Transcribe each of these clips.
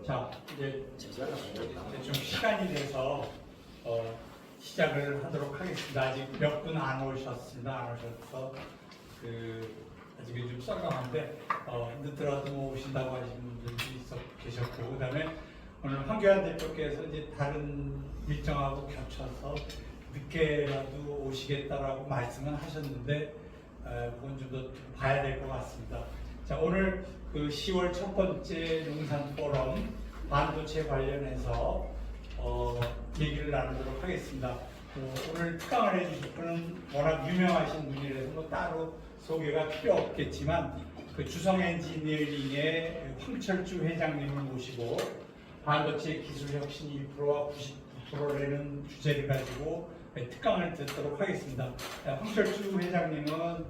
자, 이제 좀 시간이 돼서 시작을 하도록 하겠습니다. 아직 몇 분 안 오셨습니다. 안 오셔서 아직은 좀 썰렁한데 늦더라도 오신다고 하시는 분들도 계셨고, 그다음에 오늘 황교안 대표께서 이제 다른 일정하고 겹쳐서 늦게라도 오시겠다라고 말씀은 하셨는데 그건 좀 더 봐야 될 것 같습니다. 자, 오늘 그 10월 첫 번째 용산 포럼 반도체 관련해서 얘기를 나누도록 하겠습니다. 오늘 특강을 해주실 분은 워낙 유명하신 분이라서 뭐 따로 소개가 필요 없겠지만 그 주성 엔지니어링의 황철주 회장님을 모시고 반도체 기술 혁신 1%와 99%라는 주제를 가지고 특강을 듣도록 하겠습니다. 황철주 회장님은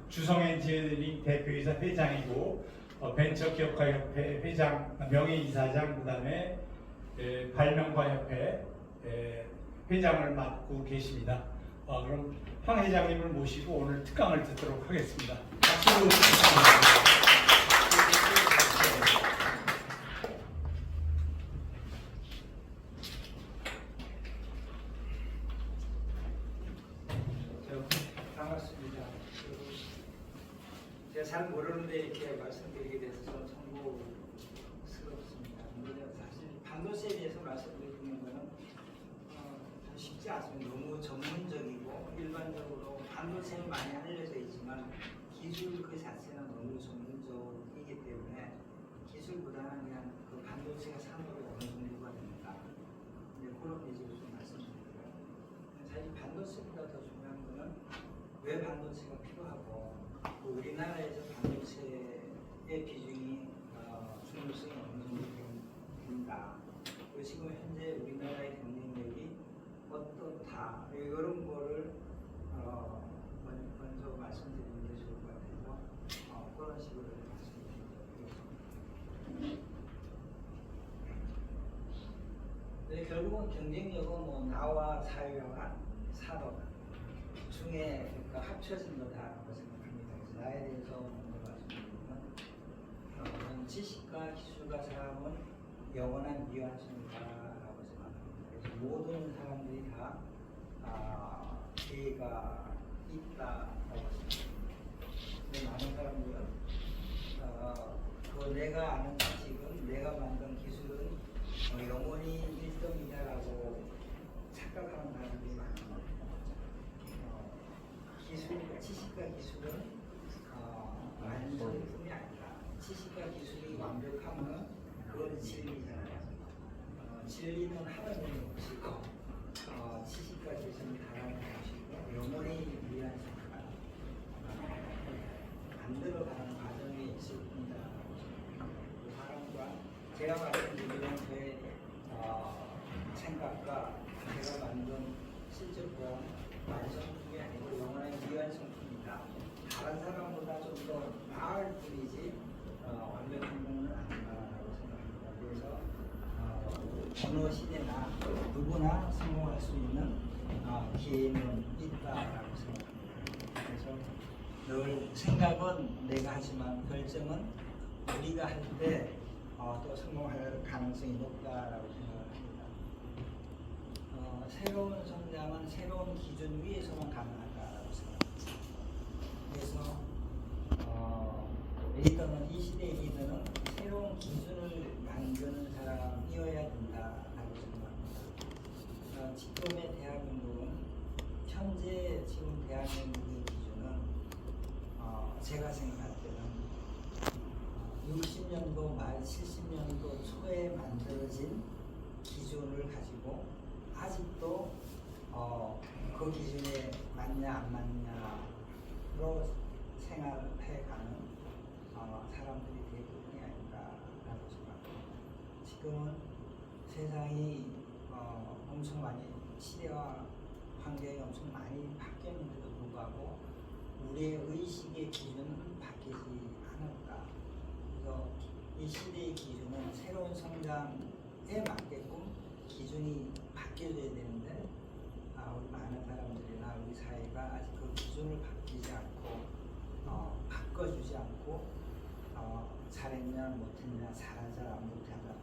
주성 엔지니어링 대표이사 회장이고 벤처기업가협회 회장, 명예이사장, 그다음에 발명가협회 회장을 맡고 계십니다. 그럼 황 회장님을 모시고 오늘 특강을 듣도록 하겠습니다. 박수로 부탁드립니다. 반갑습니다. 제가 잘 모르는데 이렇게 말씀드리게 돼서 좀 송구스럽습니다. 사실 반도체에 대해서 말씀드리는 것은 쉽지 않습니다. 너무 전문적이고 일반적으로 반도체는 많이 알려져 있지만 기술 그 자체는 너무 전문적이기 때문에 기술보다는 그냥 그 반도체가 산업이 어느 정도가 됩니다. 그런 위주로 좀 말씀드리고요. 사실 반도체보다 더 중요한 것은 왜 반도체가 필요하고 우리나라에서 반도체의 비중이 중요성이 어느 정도 된다. 그리고 지금 현재 우리나라의 경쟁력이 어떻다. 이런 거를 먼저 말씀드리는 게 좋을 것 같아서 그런 식으로 말씀드리겠습니다. 네, 결국은 경쟁력은 뭐 나와 사회와 산업 중에 합쳐진 거다라고 생각합니다. 그래서 나에 대해서 먼저 말씀드리면 지식과 기술과 사람은 영원한 미완성이다라고 생각합니다. 그래서 모든 사람들이 다 기회가 있다라고 생각합니다. 근데 많은 사람들은 내가 아는 지식은 내가 만든 기술은 영원히 1등이다라고 착각하는 사람들이 많습니다. 지식과 기술은 완성품이 아니라 지식과 기술이 완벽하면 그건 진리잖아요. 진리는 하나님의 것이고 지식과 기술이 하나님의 것이고 영원히 미완성이다. 만들어가는 과정에 있을 뿐이다. 그 사람과 제가 말씀드리는 제 생각과 제가 만든 실제과 완성품이 아니고 영원한 미완성품이다. 다른 사람보다 좀 더 나을 뿐이지 완벽한 것은 아니다라고 생각합니다. 그래서 어느 시대나 누구나 성공할 수 있는 기회는 있다라고 생각합니다. 그래서 늘 생각은 내가 하지만 결정은 우리가 할 때 또 성공할 가능성이 높다라고 생각합니다. 새로운 성장은 새로운 기준 위에서만 가능하다고 생각합니다. 그래서 리더는 이 시대의 리더는 새로운 기준을 만드는 사람이어야 된다라고 생각합니다. 지금의 대한민국은 현재 지금 대한민국의 기준은 제가 생각할 때는 60년도 말 70년도 초에 만들어진 기준을 가지고 아직도 그 기준에 맞냐 안 맞냐로 생활해가는 사람들이 대부분이 아닌가라고 생각합니다. 지금은 세상이 엄청 많이 시대와 환경이 엄청 많이 바뀌었는데도 불구하고 우리의 의식의 기준은 바뀌지 않았다. 그래서 이 시대의 기준은 새로운 성장에 맞게끔 기준이 바뀌어져야 되는데 우리 많은 사람들이나 우리 사회가 아직 그 기준을 바뀌지 않고 바꿔주지 않고 잘했냐 못했냐 잘하자 못하자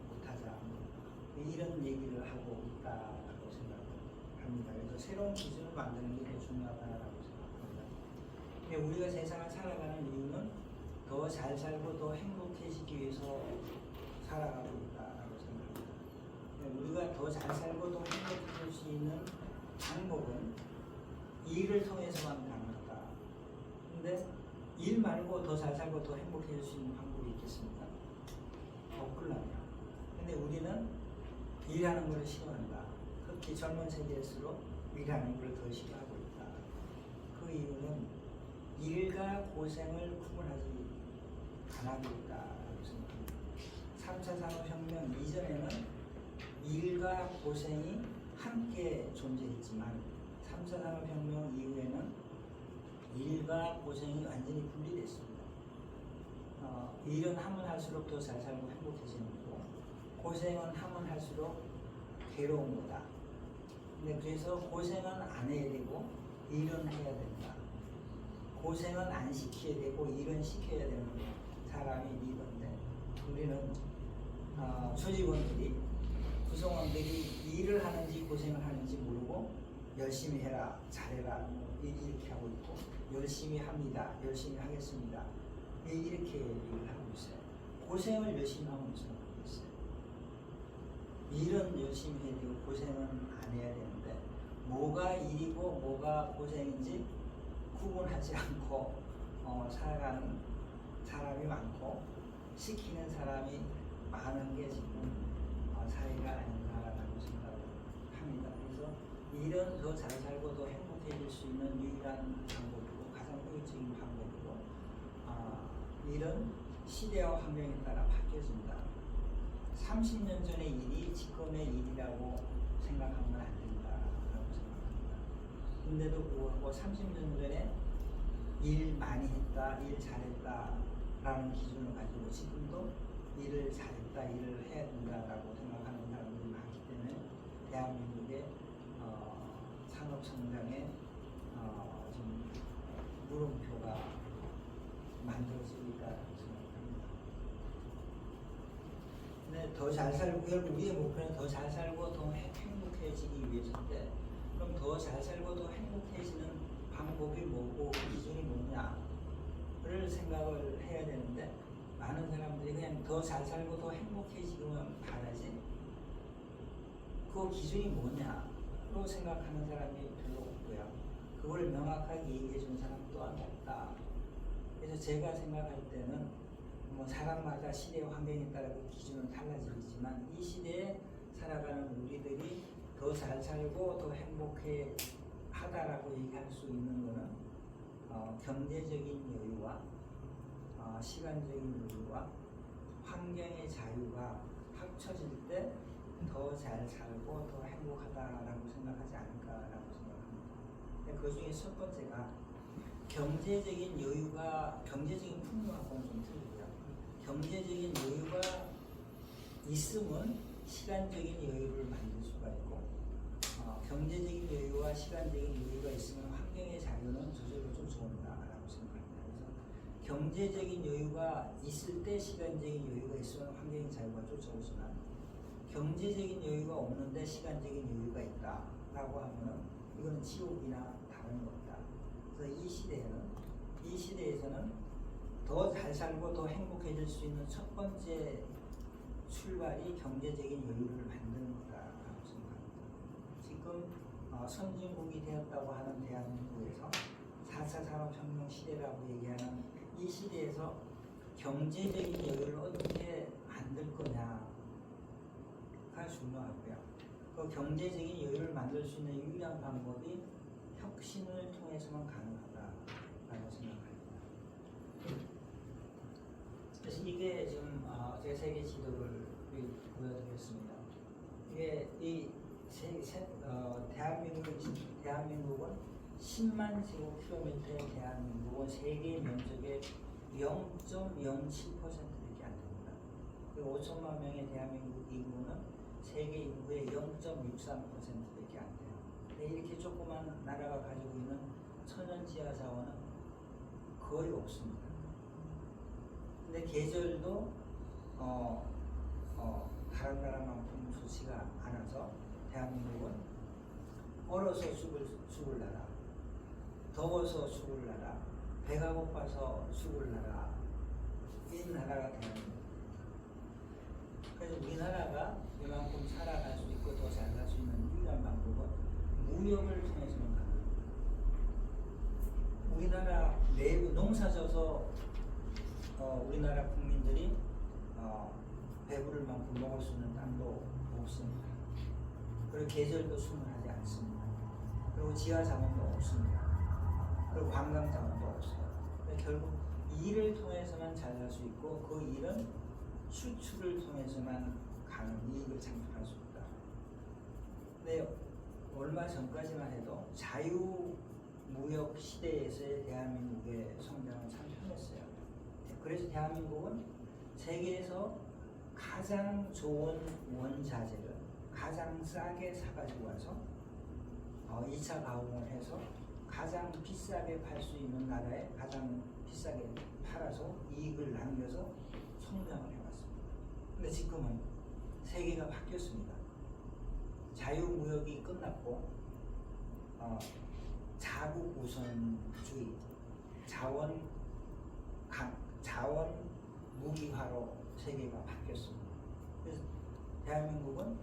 이런 얘기를 하고 있다고 생각합니다. 그래서 새로운 기준을 만드는 게 더 중요하다고 생각합니다. 근데 우리가 세상을 살아가는 이유는 더 잘 살고 더 행복해지기 위해서 살아가고 있다고 생각합니다. 우리가 더 잘 살고 더 행복해질 수 있는 방법은 일을 통해서만 가능하다. 근데 일 말고 더 잘 살고 더 행복해질 수 있는 방법이 있겠습니까? 없을라냐. 근데 우리는 일하는 걸 싫어한다. 특히 젊은 세대일수록 일하는 걸 더 싫어하고 있다. 그 이유는 일과 고생을 구분하지 않고 있다고 생각합니다. 3차 산업혁명 이전에는 일과 고생이 함께 존재했지만 3차 산업혁명 이후에는 일과 고생이 완전히 분리됐습니다. 일은 하면 할수록 더 잘 살고 행복해지는 거고 고생은 하면 할수록 괴로운 거다. 근데 그래서 고생은 안 해야 되고 일은 해야 된다. 고생은 안 시켜야 되고 일은 시켜야 되는 사람이 리더인데 우리는 조직원들이 구성원들이 일을 하는지 고생을 하는지 모르고 열심히 해라 잘해라 이렇게 하고 있고 열심히 합니다 열심히 하겠습니다 이렇게 얘기를 하고 있어요. 고생을 열심히 하면 무슨 모르겠어요. 일은 열심히 해야 되고 고생은 안 해야 되는데 뭐가 일이고 뭐가 고생인지 구분하지 않고 살아가는 사람이 많고 시키는 사람이 많은 게 지금 사회가 아닌가라고 생각을 합니다. 그래서 일은 더 잘 살고 더 행복해질 수 있는 유일한 방법이고 가장 효율적인 방법이고 일은 시대와 환경에 따라 바뀌어진다. 30년 전의 일이 지금의 일이라고 생각하면 안 된다라고 생각합니다. 근데도 불구하고 30년 전에 일 많이 했다, 일 잘했다라는 기준을 가지고 지금도 일을 잘했다, 일을 해야 된다라고 생각하는 사람들이 많기 때문에 대한민국의 산업 성장에 좀 물음표가 만들어지고 있다고 생각합니다. 근데 더 잘 살고, 우리의 목표는 더 잘 살고 더 행복해지기 위해서인데 그럼 더 잘 살고 더 행복해지는 방법이 뭐고 기준이 뭐냐를 생각을 해야 되는데 많은 사람들이 그냥 더 잘 살고 더 행복해지기만 바라지 그 기준이 뭐냐로 생각하는 사람이 별로 없고요. 그걸 명확하게 얘기해 준 사람 또한 없다. 그래서 제가 생각할 때는 뭐 사람마다 시대와 환경에 따라 그 기준은 달라지지만 이 시대에 살아가는 우리들이 더 잘 살고 더 행복해 하다라고 얘기할 수 있는 것은 경제적인 여유와 시간적인 여유와 환경의 자유가 합쳐질 때 더 잘 살고 더 행복하다라고 생각하지 않을까라고 생각합니다. 근데 그 중에 첫 번째가 경제적인 여유가 경제적인 풍요하고는 좀 틀리고요. 경제적인 여유가 있으면 시간적인 여유를 만들 수가 있고 경제적인 여유와 시간적인 여유가 있으면 환경의 자유는 저절로 쫓아온다라고 생각합니다. 그래서 경제적인 여유가 있을 때 시간적인 여유가 있으면 환경의 자유가 쫓아오지만 경제적인 여유가 없는데 시간적인 여유가 있다라고 하면 이거는 지옥이나 다른 것이다. 그래서 이 시대에서는 더 잘 살고 더 행복해질 수 있는 첫 번째 출발이 경제적인 여유를 만드는 거다라고 생각합니다. 지금 선진국이 되었다고 하는 대한민국에서 4차 산업혁명 시대라고 얘기하는 이 시대에서 경제적인 여유를 어떻게 만들 거냐가 중요하고요. 그 경제적인 여유를 만들 수 있는 유일한 방법이 혁신을 통해서만 가능하다라고 생각합니다. 그래서 이게 지금 제가 세계 지도를 보여드렸습니다. 이게 대한민국은 10만 제곱킬로미터의 대한민국은 세계 면적의 0.07%밖에 안 됩니다. 그리고 5천만 명의 대한민국 인구는 세계 인구의 0.63%밖에 안 돼요. 근데 이렇게 조그만 나라가 가지고 있는 천연지하 자원은 거의 없습니다. 근데 계절도 다른 나라만큼 좋지가 않아서 대한민국은 얼어서 죽을 나라, 더워서 죽을 나라, 배가 고파서 죽을 나라, 이 나라가 대한민국. 그래서 우리나라가 이만큼 살아갈 수 있고 더 잘 살 수 있는 유일한 방법은 무역을 통해서만 가는 거예요. 우리나라 내부 농사져서 우리나라 국민들이 배부를 만큼 먹을 수 있는 땅도 없습니다. 그리고 계절도 수문하지 않습니다. 그리고 지하 자원도 없습니다. 그리고 관광 자원도 없어요. 결국 일을 통해서만 잘 살 수 있고 그 일은 수출을 통해서만 가는 이익을 창출할 수 있다. 근데 얼마 전까지만 해도 자유무역 시대에서의 대한민국의 성장은 참 편했어요. 그래서 대한민국은 세계에서 가장 좋은 원자재를 가장 싸게 사가지고 와서 2차 가공을 해서 가장 비싸게 팔 수 있는 나라에 가장 비싸게 팔아서 이익을 남겨서 성장을 해왔습니다. 근데 지금은 세계가 바뀌었습니다. 자유무역이 끝났고 자국 우선주의, 자원 무기화로 세계가 바뀌었습니다. 그래서 대한민국은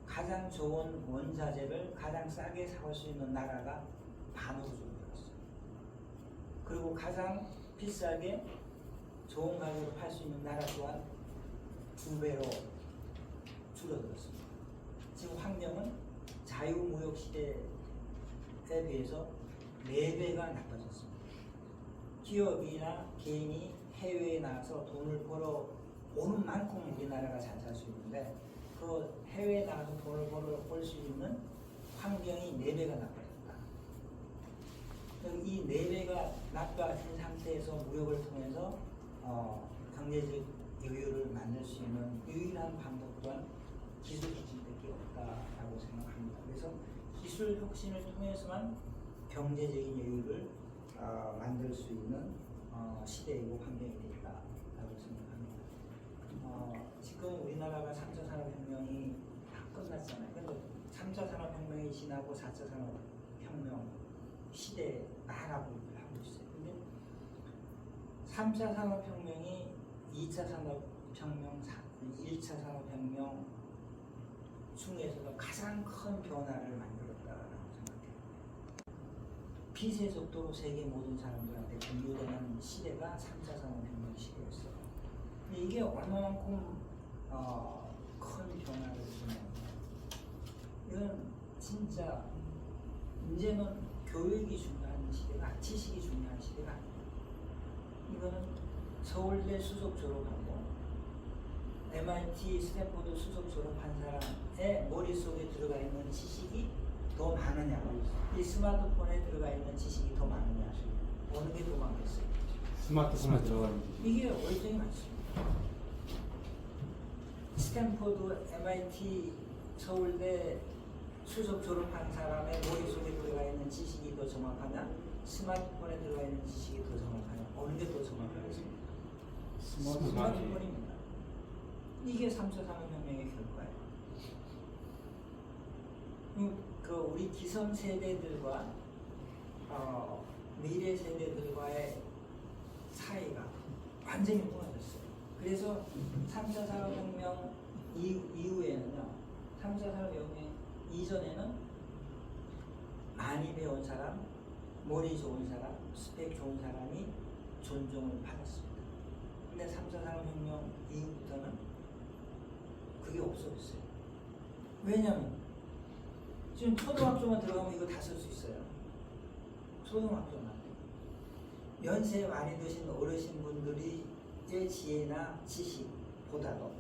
가장 좋은 원자재를 가장 싸게 사올 수 있는 나라가 반으로 줄어들었어요. 그리고 가장 비싸게 좋은 가격으로 팔 수 있는 나라 또한 2배로 줄어들었습니다. 지금 환경은 자유무역 시대에 비해서 4배가 나빠졌습니다. 기업이나 개인이 해외에 나가서 돈을 벌어 오는 만큼 우리나라가 잘 살 수 있는데 그 해외에 나가서 돈을 벌 수 있는 환경이 4배가 나빠졌다. 이 4배가 나빠진 상태에서 무역을 통해서 경제적 여유를 만들 수 있는 유일한 방법 또한 기술 혁신밖에 없다라고 생각합니다. 그래서 기술 혁신을 통해서만 경제적인 여유를 만들 수 있는 시대이고 환경이 되겠다라고 생각합니다. 지금 우리나라가 3차 산업혁명이 다 끝났잖아요. 근데 3차 산업혁명이 지나고 4차 산업혁명 시대에 나아가고 있어요. 근데 3차 산업혁명이 2차 산업혁명, 1차 산업혁명 중에서도 가장 큰 변화를 만들었다라고 생각해요. 빛의 속도로 세계 모든 사람들한테 공유되는 시대가 3차 산업혁명 시대였어요. 근데 이게 얼마만큼 큰 변화를 주냐면 이건 진짜 이제는 교육이 중요한 시대가 지식이 중요한 시대가 아니에요. 이거는 서울대 수석 졸업하고 MIT, 스탠포드 수석 졸업한 사람의 머릿속에 들어가 있는 지식이 더 많으냐, 이 스마트폰에 들어가 있는 지식이 더 많으냐, 어느 게 더 많겠어요? 스마트폰에 들어가는 지식. 이게 월등히 많습니다. 스탠포드, MIT, 서울대 수석 졸업한 사람의 머릿속에 들어가 있는 지식이 더 정확하냐, 스마트폰에 들어가 있는 지식이 더 정확하냐, 어느 게 더 정확하겠습니까? 스마트폰입니다. 이게 3차 산업혁명의 결과예요. 우리 기성 세대들과 미래 세대들과의 차이가 완전히 무너졌어요. 그래서 3차 산업혁명 이후에는요, 3차 산업혁명 이전에는 많이 배운 사람, 머리 좋은 사람, 스펙 좋은 사람이 존중을 받았습니다. 근데 3차 산업혁명 이후부터는 그게 없어졌어요. 왜냐면 지금 초등학교만 들어가면 이거 다 쓸 수 있어요. 초등학교만. 연세 많이 드신 어르신분들의 지혜나 지식보다도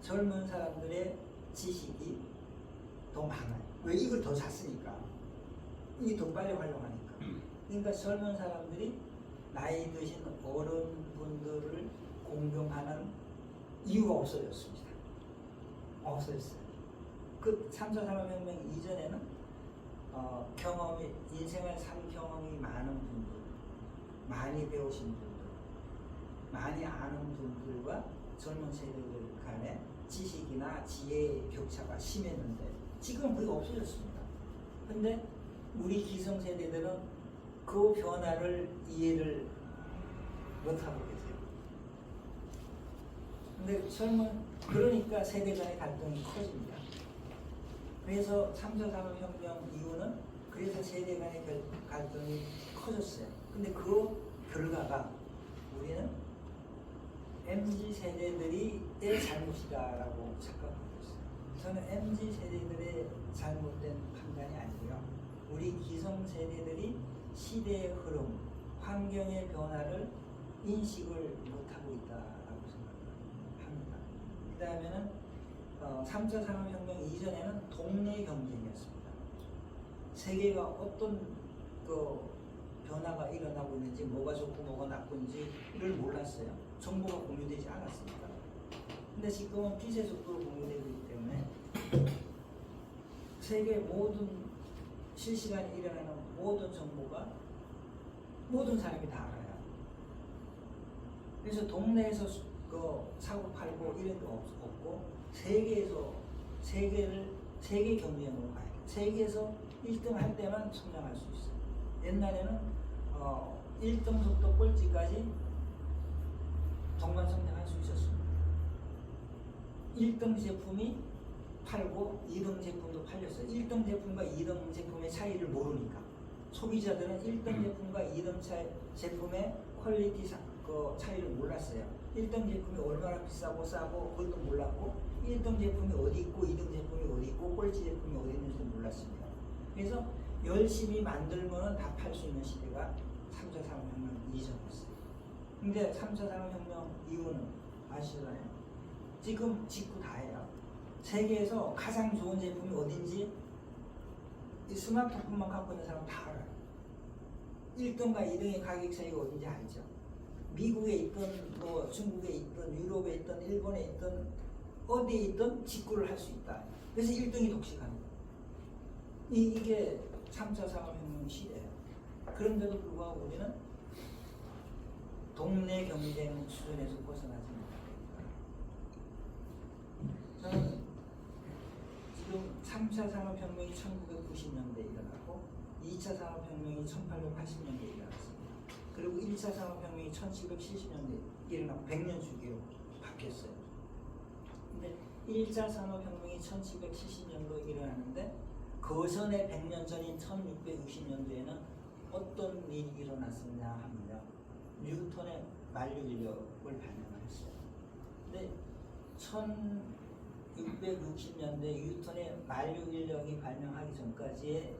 젊은 사람들의 지식이 더 많아요. 왜? 이걸 더 잘 쓰니까. 이게 더 빨리 활용하니까. 그러니까 젊은 사람들이 나이 드신 어른분들을 공경하는 이유가 없어졌습니다. 없어졌어요. 그 3차 산업혁명 이전에는 인생을 산 경험이 많은 분들, 많이 배우신 분들, 많이 아는 분들과 젊은 세대들 간에 지식이나 지혜의 격차가 심했는데 지금은 거의 없어졌습니다. 근데 우리 기성세대들은 그 변화를 이해를 못하고 계세요. 근데 젊은 그러니까 세대 간의 갈등이 커집니다. 그래서 3차 산업혁명 이후는 그래서 세대 간의 갈등이 커졌어요. 근데 그 결과가 우리는 MZ 세대들이 잘못이다라고 착각하고 있어요. 저는 MZ 세대들의 잘못된 판단이 아니고요. 우리 기성 세대들이 시대의 흐름, 환경의 변화를 인식을 못하고 있다라고 생각합니다. 그 다음에는 3차 산업혁명 이전에는 동네 경쟁이었습니다. 세계가 어떤 그 변화가 일어나고 있는지, 뭐가 좋고 뭐가 나쁜지를 몰랐어요. 정보가 공유되지 않았습니다. 근데 지금은 빛의 속도로 공유되고 있기 때문에 세계 모든 실시간에 일어나는 모든 정보가 모든 사람이 다 알아요. 그래서 동네에서 그 사고 팔고 이런 게 없고 세계 경쟁으로 가야 돼요. 세계에서 1등 할 때만 성장할 수 있어요. 옛날에는 1등 속도 꼴찌까지 동반 성장할 수 있었습니다. 1등 제품이 팔고 2등 제품도 팔렸어요. 1등 제품과 2등 제품의 차이를 모르니까 소비자들은 1등 제품과 2등 제품의 퀄리티 그 차이를 몰랐어요. 1등 제품이 얼마나 비싸고 싸고 그것도 몰랐고 1등 제품이 어디 있고 2등 제품이 어디 있고 꼴찌 제품이 어디 있는지도 몰랐습니다. 그래서 열심히 만들면 다 팔 수 있는 시대가 3차 산업혁명 이전이었어요. 근데 3차 산업혁명 이후는 아시잖아요. 지금 직구 다 해요. 세계에서 가장 좋은 제품이 어딘지 이 스마트폰만 갖고 있는 사람은 다 알아요. 1등과 2등의 가격 차이가 어딘지 알죠. 미국에 있든 뭐 중국에 있든 유럽에 있든 일본에 있든 어디에 있든 직구를 할 수 있다. 그래서 1등이 독식합니다. 이게 3차 산업혁명 시대예요. 그런데도 불구하고 우리는 동네 경쟁 수준에서 벗어나지 못합니다. 저는 지금 3차 산업혁명이 1990년대에 일어나고 2차 산업혁명이 1880년대에 일어났습니다. 그리고 1차 산업혁명이 1770년대에 일어나고 100년 주기로 바뀌었어요. 근데 1차 산업혁명이 1770년도에 일어나는데 그 전에 100년 전인 1660년도에는 어떤 일이 일어났었냐 하면요. 뉴턴의 만류인력을 발명을 했어요. 근데 1660년대 뉴턴의 만류인력이 발명하기 전까지의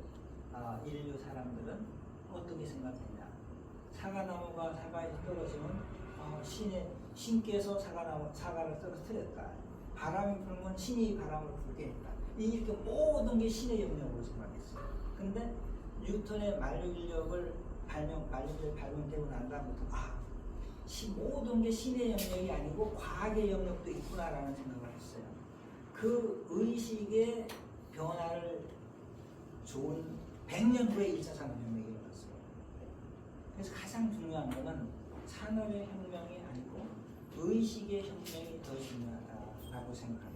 인류 사람들은 어떻게 생각했냐. 사과나무가 사과에서 떨어지면 신께서 사과를 떨어뜨렸다. 바람이 불면 신이 바람을 불게 했다. 이렇게 모든 게 신의 영역으로 생각했어요. 근데 뉴턴의 만류인력을 발명되고 난 다음부터 모든 게 신의 영역이 아니고 과학의 영역도 있구나라는 생각을 했어요. 그 의식의 변화를 준 100년 후에 1차 산업혁명이 일어났어요. 그래서 가장 중요한 것은 산업의 혁명이 아니고 의식의 혁명이 더 중요하다고 생각합니다.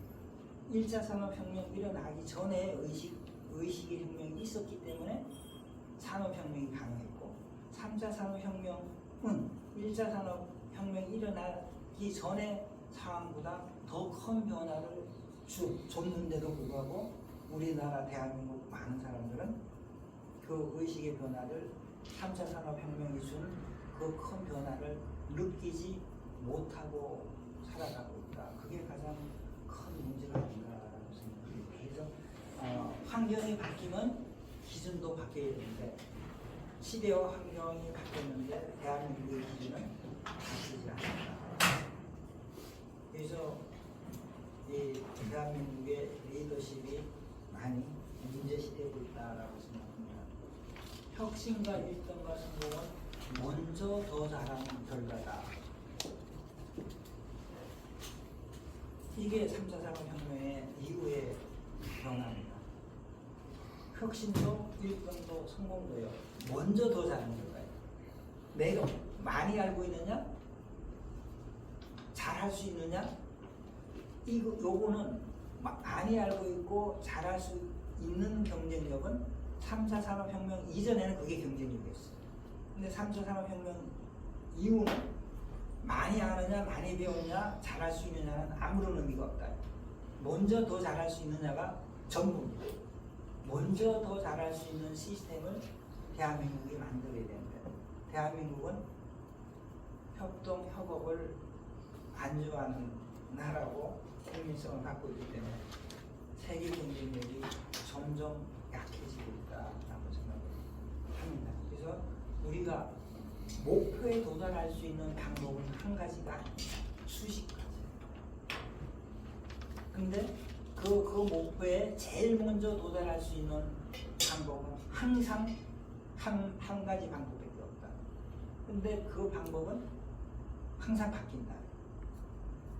1차 산업혁명 일어나기 전에 의식의 혁명이 있었기 때문에 산업혁명이 가능했고 3차 산업혁명은 1차 산업혁명이 일어나기 전에 상황보다 더 큰 변화를 줬는데도 불구하고 우리나라 대한민국 많은 사람들은 그 의식의 변화를 3차 산업혁명이 준 그 큰 변화를 느끼지 못하고 살아가고 있다. 그게 가장 큰 문제가 아닌가라고 생각합니다. 그래서 환경이 바뀌면 기준도 바뀌어야 되는데 시대와 환경이 바뀌었는데 대한민국의 기준은 바뀌지 않는다. 그래서 이 대한민국의 리더십이 많이 문제시되고 있다라고 생각합니다. 혁신과 일등과 성공은 먼저 더 잘하는 결과다. 이게 3차 산업혁명의 이후의 변화입니다. 혁신도 1등도 성공도요. 먼저 더 잘하는 결과예요. 내가 많이 알고 있느냐? 잘할 수 있느냐? 요거는 많이 알고 있고 잘할 수 있는 경쟁력은 3차 산업혁명 이전에는 그게 경쟁력이었어요. 근데 3차 산업혁명 이후는 많이 아느냐, 많이 배웠냐, 잘할 수 있느냐는 아무런 의미가 없다. 먼저 더 잘할 수 있느냐가 전부입니다. 먼저 더 잘할 수 있는 시스템을 대한민국이 만들어야 되는데, 대한민국은 협동, 협업을 안주하는 나라고 국민성을 갖고 있기 때문에 세계 경쟁력이 점점 약해지고 있다라고 생각합니다. 그래서 우리가 목표에 도달할 수 있는 방법은 한 가지가 아닙니다. 수십 가지. 근데 그 목표에 제일 먼저 도달할 수 있는 방법은 항상 한 가지 방법밖에 없다. 근데 그 방법은 항상 바뀐다.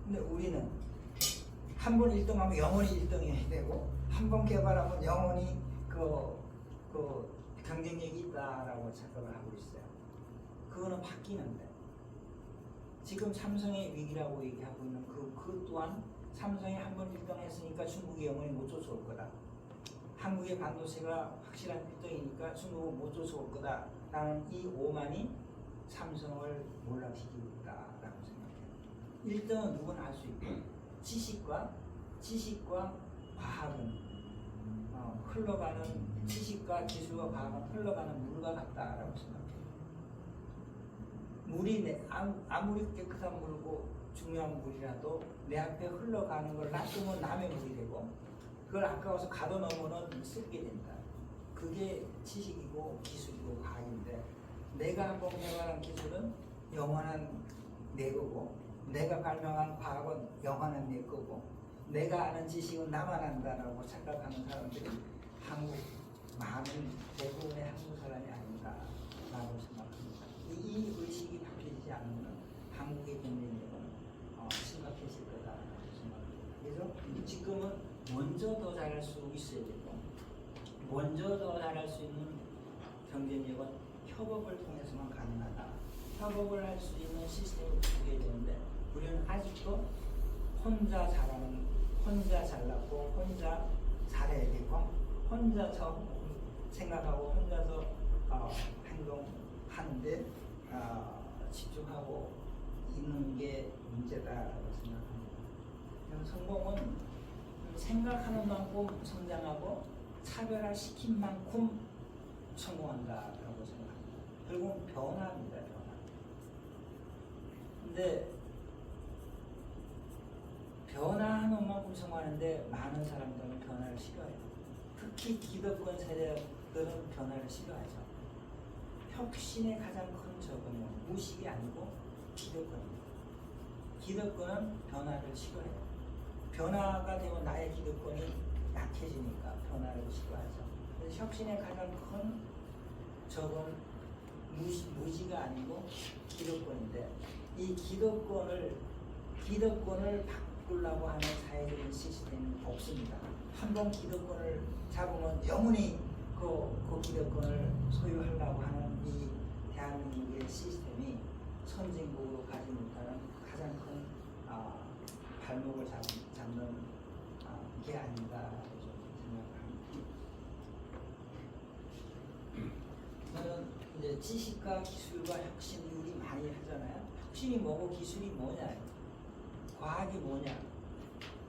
근데 우리는 한 번 1등하면 영원히 1등해야 되고, 한 번 개발하면 영원히 그 경쟁력이 있다라고 생각을 하고 있어요. 그거는 바뀌는데, 지금 삼성의 위기라고 얘기하고 있는 그 또한 삼성이 한 번 1등 했으니까 중국이 영원히 못 쫓아올 거다. 한국의 반도체가 확실한 1등이니까 중국은 못 쫓아올 거다. 라는 이 오만이 삼성을 몰락시키고 있다라고 생각해요. 1등은 누구나 할 수 있고, 지식과 과학은 흘러가는, 지식과 기술과 과학은 흘러가는 물과 같다라고 생각해요. 물이 아무리 깨끗한 물고 중요한 물이라도 내 앞에 흘러가는 걸 놔두면 남의 물이 되고, 그걸 아까워서 가둬놓으면 썩게 된다. 그게 지식이고 기술이고 과학인데, 내가 한번 개발한 기술은 영원한 내 거고, 내가 발명한 과학은 영원한 내 거고, 내가 아는 지식은 나만 안다라고 생각하는 사람들이 많은 대부분의 한국 사람이 아닌가라고 생각합니다. 이 의식이 바뀌지 않으면 한국의 경쟁력은 심각해질 거다라고 생각합니다. 그래서 지금은 먼저 더 잘할 수 있어야 되고, 먼저 더 잘할 수 있는 경쟁력은 협업을 통해서만 가능하다. 협업을 할 수 있는 시스템을 구해야 되는데, 우리는 아직도 혼자 잘났고 혼자 잘해야 되고, 혼자서 생각하고 혼자서 행동하는데 집중하고 있는 게 문제다라고 생각합니다. 성공은 생각하는 만큼 성장하고 차별화시킨 만큼 성공한다라고 생각합니다. 결국은 변화입니다. 근데 변화하는 만큼 성공하는데 많은 사람들은 변화를 싫어해요. 특히 기득권 세대들은 변화를 싫어하죠. 혁신의 가장 큰 적은 무식이 아니고 기득권입니다. 기득권은 변화를 싫어해요. 변화가 되면 나의 기득권이 약해지니까 변화를 싫어하죠. 그래서 혁신의 가장 큰 적은 무지가 아니고 기득권인데, 이 기득권을 바꾸려고 하는 사회적인 시스템이 없습니다. 한 번 기득권을 잡으면 영원히 그 기득권을 소유하려고 하는 이 대한민국의 시스템이 선진국으로 가지 못하는 가장 큰 발목을 잡는 게 아닌가 생각합니다. 저는 이제 지식과 기술과 혁신 우리 많이 하잖아요. 혁신이 뭐고 기술이 뭐냐, 과학이 뭐냐,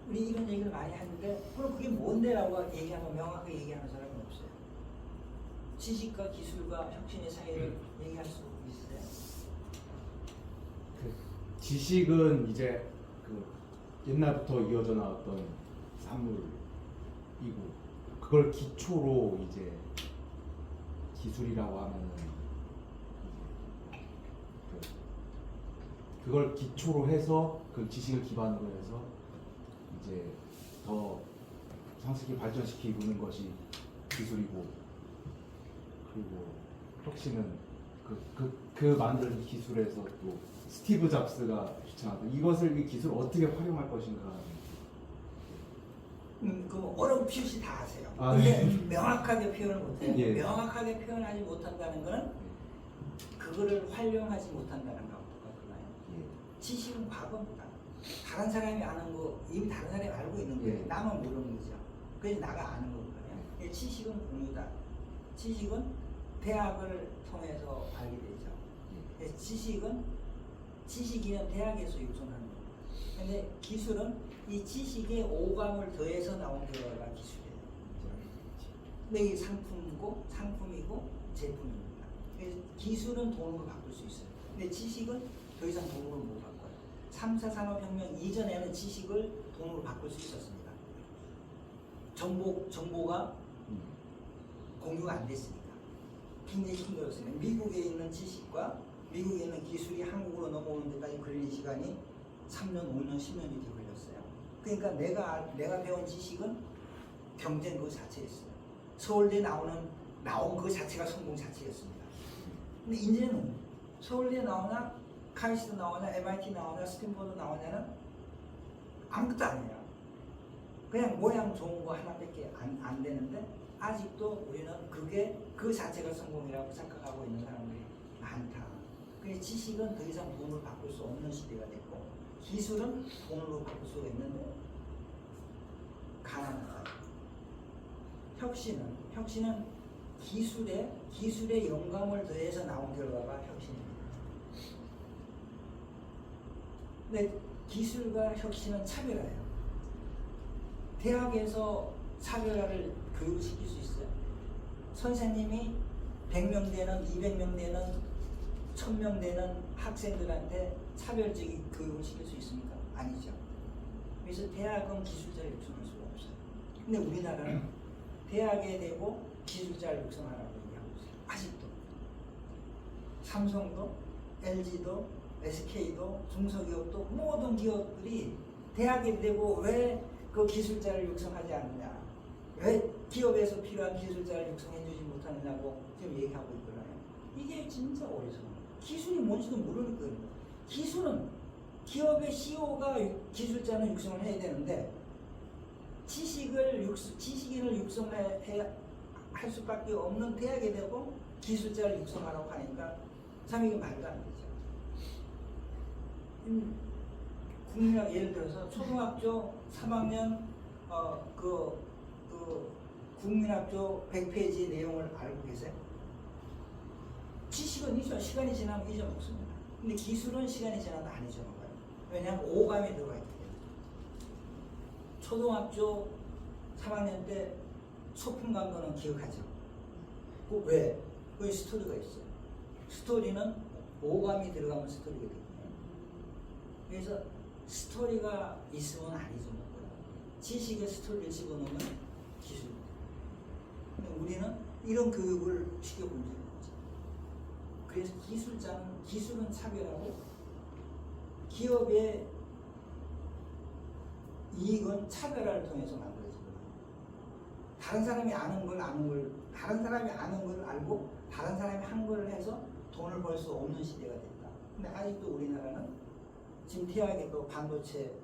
우리 이런 얘기를 많이 하는데, 그럼 그게 뭔데라고 얘기하면 명확하게 얘기하는 사람은 없어요. 지식과 기술과 혁신의 사이를 얘기할 수 있어요? 그 지식은 이제 그 옛날부터 이어져 나왔던 산물이고, 그걸 기초로 이제 기술이라고 하면은 그걸 기초로 해서 그 지식을 기반으로 해서 이제 더 상식이 발전시키는 것이 기술이고, 그리고 혁신은 그 만든 기술에서 또 스티브 잡스가 주창하던 이것을, 이 기술을 어떻게 활용할 것인가. 그 어려운 표시 다 아세요. 아, 근데 네. 명확하게 표현을 못해요. 예. 명확하게 표현하지 못한다는 것은 그거를 활용하지 못한다는 거하고 똑같나요? 예. 지식은 과거입니다. 다른 사람이 아는 거 이미 다른 사람이 알고 있는 거예요. 예. 나만 모르는 거죠. 그래서 나가 아는 거거든요. 이 지식은 공유다. 지식은 대학을 통해서 알게 되죠. 그래서 지식이면 대학에서 육성하는 거예요. 근데 기술은 이 지식에 오감을 더해서 나온 결과가 기술이에요. 근데 이게 상품이고 제품입니다. 그래서 기술은 돈으로 바꿀 수 있어요. 근데 지식은 더 이상 돈으로 못 바꿔요. 3차 산업혁명 이전에는 지식을 돈으로 바꿀 수 있었습니다. 정보가 공유가 안 됐으니까 굉장히 힘들었어요. 미국에 있는 지식과 미국에 있는 기술이 한국으로 넘어오는 데까지 걸린 시간이 3년, 5년, 10년이 이렇게 걸렸어요. 그러니까 내가 배운 지식은 경쟁 그 자체였어요. 서울대 나온 그 자체가 성공 자체였습니다. 근데 이제는 서울대 나오나 카이스트 나오나 MIT 나오나 스탠포드 나오냐는 아무것도 아니에요. 그냥 모양 좋은 거 하나밖에 안 되는데 아직도 우리는 그게 그 자체가 성공이라고 생각하고 있는 사람들이 많다. 그래서 지식은 더 이상 돈을 바꿀 수 없는 시대가 됐고 기술은 돈으로 바꿀 수가 있는데 가난하다. 혁신은 기술에 영감을 더해서 나온 결과가 혁신입니다. 근데 기술과 혁신은 차별화예요. 대학에서 차별화를 교육시킬 수 있어요. 선생님이 100명 되는, 200명 되는, 1000명 되는 학생들한테 차별적인 교육을 시킬 수 있습니까? 아니죠. 그래서 대학은 기술자를 육성할 수가 없어요. 근데 우리나라는 대학에 대고 기술자를 육성하라고 얘기하고 있어요. 아직도. 삼성도, LG도, SK도, 중소기업도 모든 기업들이 대학에 대고 왜 그 기술자를 육성하지 않느냐, 왜 기업에서 필요한 기술자를 육성해주지 못하느냐고 지금 얘기하고 있거든요. 이게 진짜 어리석은 거예요. 기술이 뭔지도 모르는 거예요. 기술은 기업의 CEO가 기술자는 육성을 해야 되는데 지식인을 육성할 수밖에 없는 대학에 대고 기술자를 육성하라고 하니까 참 이게 말도 안 되죠. 국민학 예를 들어서 초등학교 3학년 국민학교 100페이지 내용을 알고 계세요? 지식은 시간이 지나면 잊어먹습니다. 근데 기술은 시간이 지나도 안 잊어먹어요. 왜냐하면 오감이 들어가 있기 때문에. 초등학교 3학년 때 소풍 간 거는 기억하죠? 왜? 그 스토리가 있어요. 스토리는 오감이 들어가면 스토리가 되거든요. 그래서 스토리가 있으면 안 잊어먹고요. 지식에 스토리를 집어넣으면 기술입니다. 근데 우리는 이런 교육을 시켜본 적이 없죠. 그래서 기술은 차별하고 기업의 이익은 차별화를 통해서 만들어지거든요. 다른 사람이 아는 걸 다른 사람이 아는 걸 알고 다른 사람이 한 걸 해서 돈을 벌 수 없는 시대가 됐다. 근데 아직도 우리나라는 지금 대학에 대고 반도체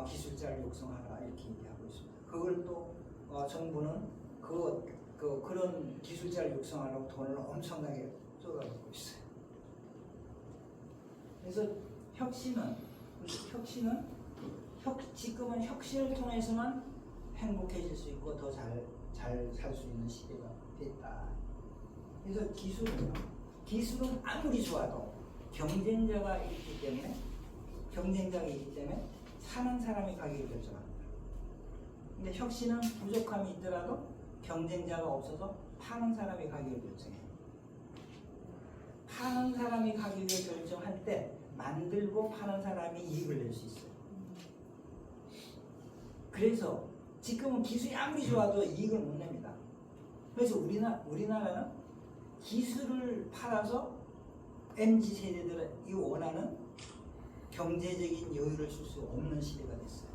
기술자를 육성하라 이렇게 얘기하고 있습니다. 그걸 또 정부는 그런 기술자를 육성하려고 돈을 엄청나게 쏟아붓고 있어요. 그래서 지금은 혁신을 통해서만 행복해질 수 있고 더 잘 살 수 있는 시대가 됐다. 그래서 기술은 아무리 좋아도 경쟁자가 있기 때문에 사는 사람이 가격을 결정합니다. 근데 혁신은 부족함이 있더라도 경쟁자가 없어서 파는 사람이 가격을 결정해요. 파는 사람이 가격을 결정할 때 만들고 파는 사람이 이익을 낼 수 있어요. 그래서 지금은 기술이 아무리 좋아도 이익을 못 냅니다. 그래서 우리나라는 기술을 팔아서 MZ세대들이 원하는 경제적인 여유를 줄 수 없는 시대가 됐어요.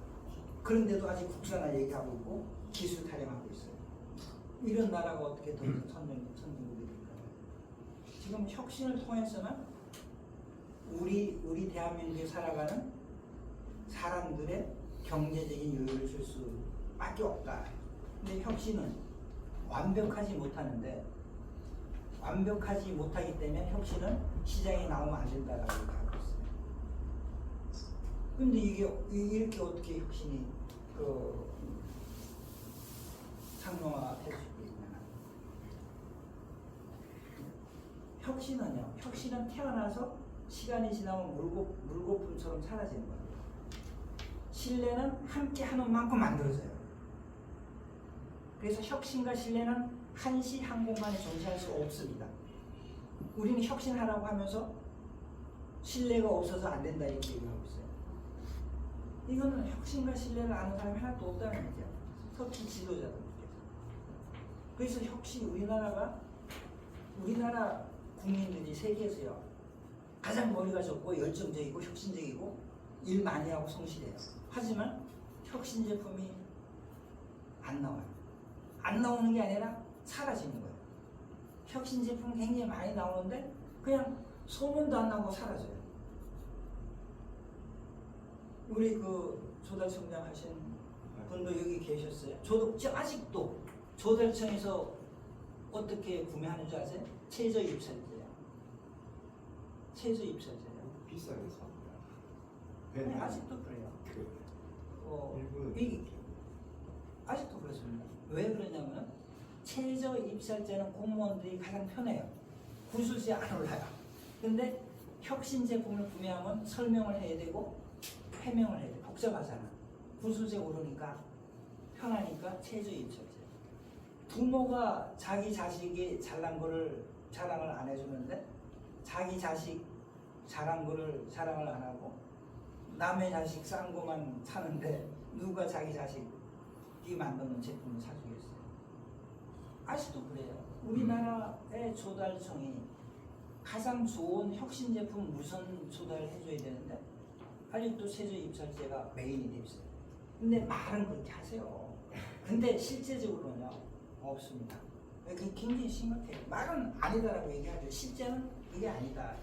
그런데도 아직 국산화 얘기하고 있고 기술 타령하고 있어요. 이런 나라가 어떻게 더 선진국이 될까요? 지금 혁신을 통해서는 우리 대한민국에 살아가는 사람들의 경제적인 여유를 줄 수밖에 없다. 근데 혁신은 완벽하지 못하기 때문에 혁신은 시장에 나오면 안 된다라고 얘기하고 있어요. 근데 이게 이렇게 어떻게 혁신이 상용화될 수 있냐? 혁신은 태어나서 시간이 지나면 물거품처럼 사라지는 거예요. 신뢰는 함께 하는 만큼 만들어져요. 그래서 혁신과 신뢰는 한시 한 공간에 존재할 수 없습니다. 우리는 혁신하라고 하면서 신뢰가 없어서 안 된다 이렇게 얘기하고 있어요. 이거는 혁신과 신뢰를 아는 사람이 하나도 없다는 얘기죠. 특히 지도자들께서. 그래서 우리나라 국민들이 세계에서요 가장 머리가 좋고 열정적이고 혁신적이고 일 많이 하고 성실해요. 하지만 혁신 제품이 안 나와요. 안 나오는 게 아니라 사라지는 거예요. 혁신 제품 굉장히 많이 나오는데 그냥 소문도 안 나고 사라져요. 우리 조달청장 하신 분도 여기 계셨어요. 아직도 조달청에서 어떻게 구매하는 줄 아세요? 최저 입찰제예요. 최저 입찰제예요. 비싸게 삽니다. 아니, 아직도 그래요. 일부 아직도 그렇습니다. 왜 그러냐면 최저 입찰제는 공무원들이 가장 편해요. 구술세 안 올라요. 근데 혁신 제품을 구매하면 설명을 해야 되고 해명을 해야 돼. 복잡하잖아. 구술세 오르니까 편하니까 최저 입찰제. 부모가 자기 자식이 잘난 거를 자랑을 안 해주는데 자기 자식 잘한 거를 자랑을 안 하고 남의 자식 싼 거만 사는데 누가 자기 자식이 만드는 제품을 사주겠어요? 아직도 그래요. 우리나라의 조달청이 가장 좋은 혁신 제품 우선 조달을 해줘야 되는데 아직도 최저 입찰제가 메인이 돼 있어요. 근데 말은 그렇게 하세요. 근데 실제적으로는요 없습니다. 그게 굉장히 심각해요. 말은 아니다라고 얘기하죠. 실제는 그게 아니다.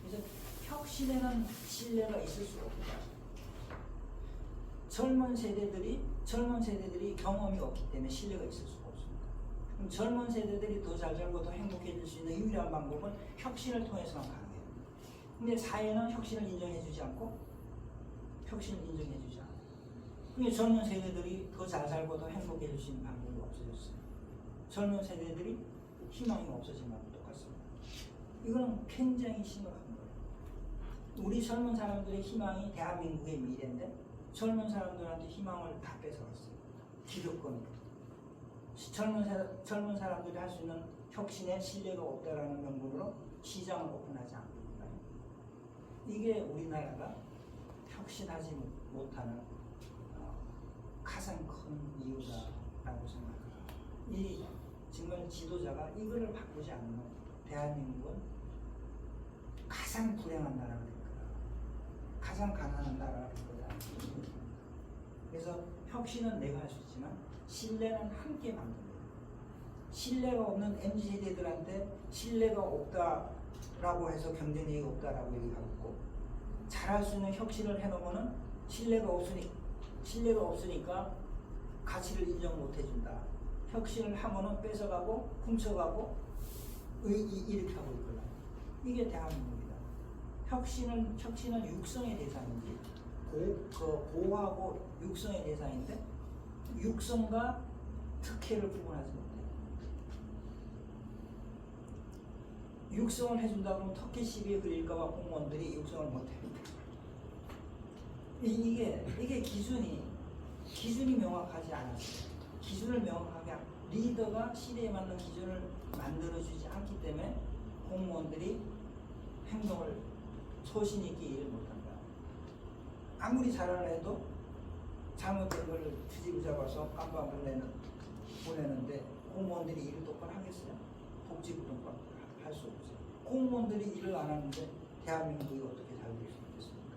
그래서 혁신에는 신뢰가 있을 수가 없다. 젊은 세대들이 경험이 없기 때문에 신뢰가 있을 수가 없습니다. 그럼 젊은 세대들이 더 잘 살고 더 행복해질 수 있는 유일한 방법은 혁신을 통해서만 가능해요. 근데 사회는 혁신을 인정해주지 않고 그러니까 젊은 세대들이 더 잘 살고 더 행복해질 수 있는 방법이 없어졌어요. 젊은 세대들이 희망이 없어진 거랑 똑같습니다. 이거는 굉장히 심각한 거예요. 우리 젊은 사람들의 희망이 대한민국의 미래인데 젊은 사람들한테 희망을 다 뺏어갔어요. 기득권으로. 젊은 사람들이 할 수 있는 혁신에 신뢰가 없다라는 명분으로 시장을 오픈하지 않고 있다. 이게 우리나라가 혁신하지 못하는 가장 큰 이유다라고 생각합니다. 이 정말 지도자가 이거를 바꾸지 않으면 대한민국은 가장 불행한 나라가 될 거다. 가장 가난한 나라가 될 거다. 그래서 혁신은 내가 할 수 있지만 신뢰는 함께 만든다. 신뢰가 없는 MZ세대들한테 신뢰가 없다라고 해서 경쟁력이 없다라고 얘기하고 있고 잘할 수 있는 혁신을 해놓으면 신뢰가 없으니까 가치를 인정 못 해준다. 혁신을 하면은 뺏어가고 훔쳐가고 이렇게 하고 있거든. 이게 대한민국이다. 혁신은 육성의 대상인지 고하고 육성의 대상인데 육성과 특혜를 구분하지 못해. 육성을 해준다 그러면 특혜 시비에 걸릴까봐 공무원들이 육성을 못해. 이게 기준이 명확하지 않았어요. 기준을 명확하게 리더가 시대에 맞는 기준을 만들어주지 않기 때문에 공무원들이 행동을 소신 있게 일을 못한다. 아무리 잘하려 해도 잘못된 걸 뒤집어 잡아서 깜빵을 보내는데 공무원들이 일을 똑바로 하겠어요? 복지부 똑바로 할 수 없어요. 공무원들이 일을 안 하는데 대한민국이 어떻게 잘 될 수 있겠습니까?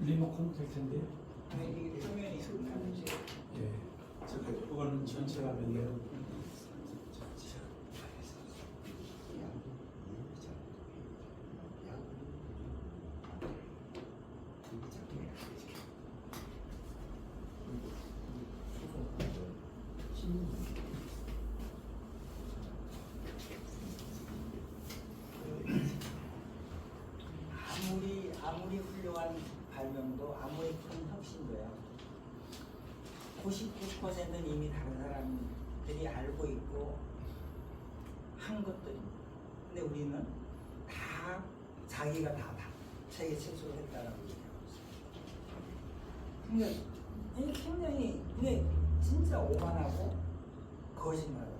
리모컨 될 텐데요. 이게 표면이 있으면 이제 예. 잠깐 그거는 전체가 변돼요. 아무리 훌륭한 발명도 아무리 큰 혁신도요. 99%는 이미 다른 사람들이 알고 있고 한 것들입니다. 근데 우리는 다 자기가 다 세계 최초로 했다라고 얘기하고 있어요. 그러니까 이 굉장히 이게 진짜 오만하고 거짓말이에요.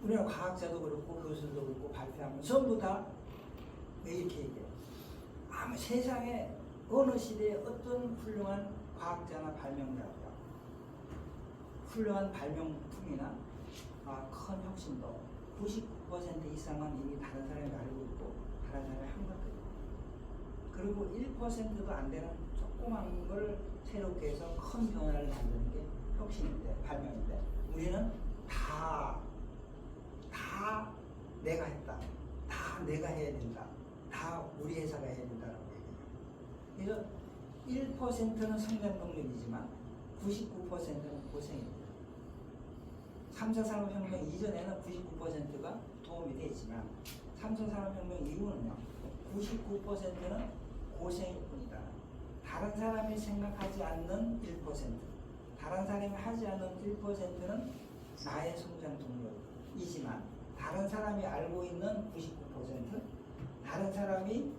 우리가 과학자도 그렇고 교수도 그렇고 발표하면 전부 다 이렇게 얘기해요. 아무 세상에 어느 시대에 어떤 훌륭한 과학자나 발명가가 훌륭한 발명품이나 큰 혁신도 99% 이상은 이미 다른 사람이 알고 있고 다른 사람이 한 것들이고, 그리고 1%도 안 되는 조그만 걸 새롭게 해서 큰 변화를 만드는 게 혁신인데, 발명인데, 우리는 다 내가 했다, 다 내가 해야 된다, 다 우리 회사가 해야 된다라고 얘기해요. 그래서 1%는 성장 동력이지만 99%는 고생입니다. 3차 산업혁명 이전에는 99%가 도움이 되지만 3차 산업혁명 이후는요, 99%는 고생일 뿐이다. 다른 사람이 생각하지 않는 1%, 다른 사람이 하지 않는 1%는 나의 성장 동력이지만 다른 사람이 알고 있는 99%, 다른 사람이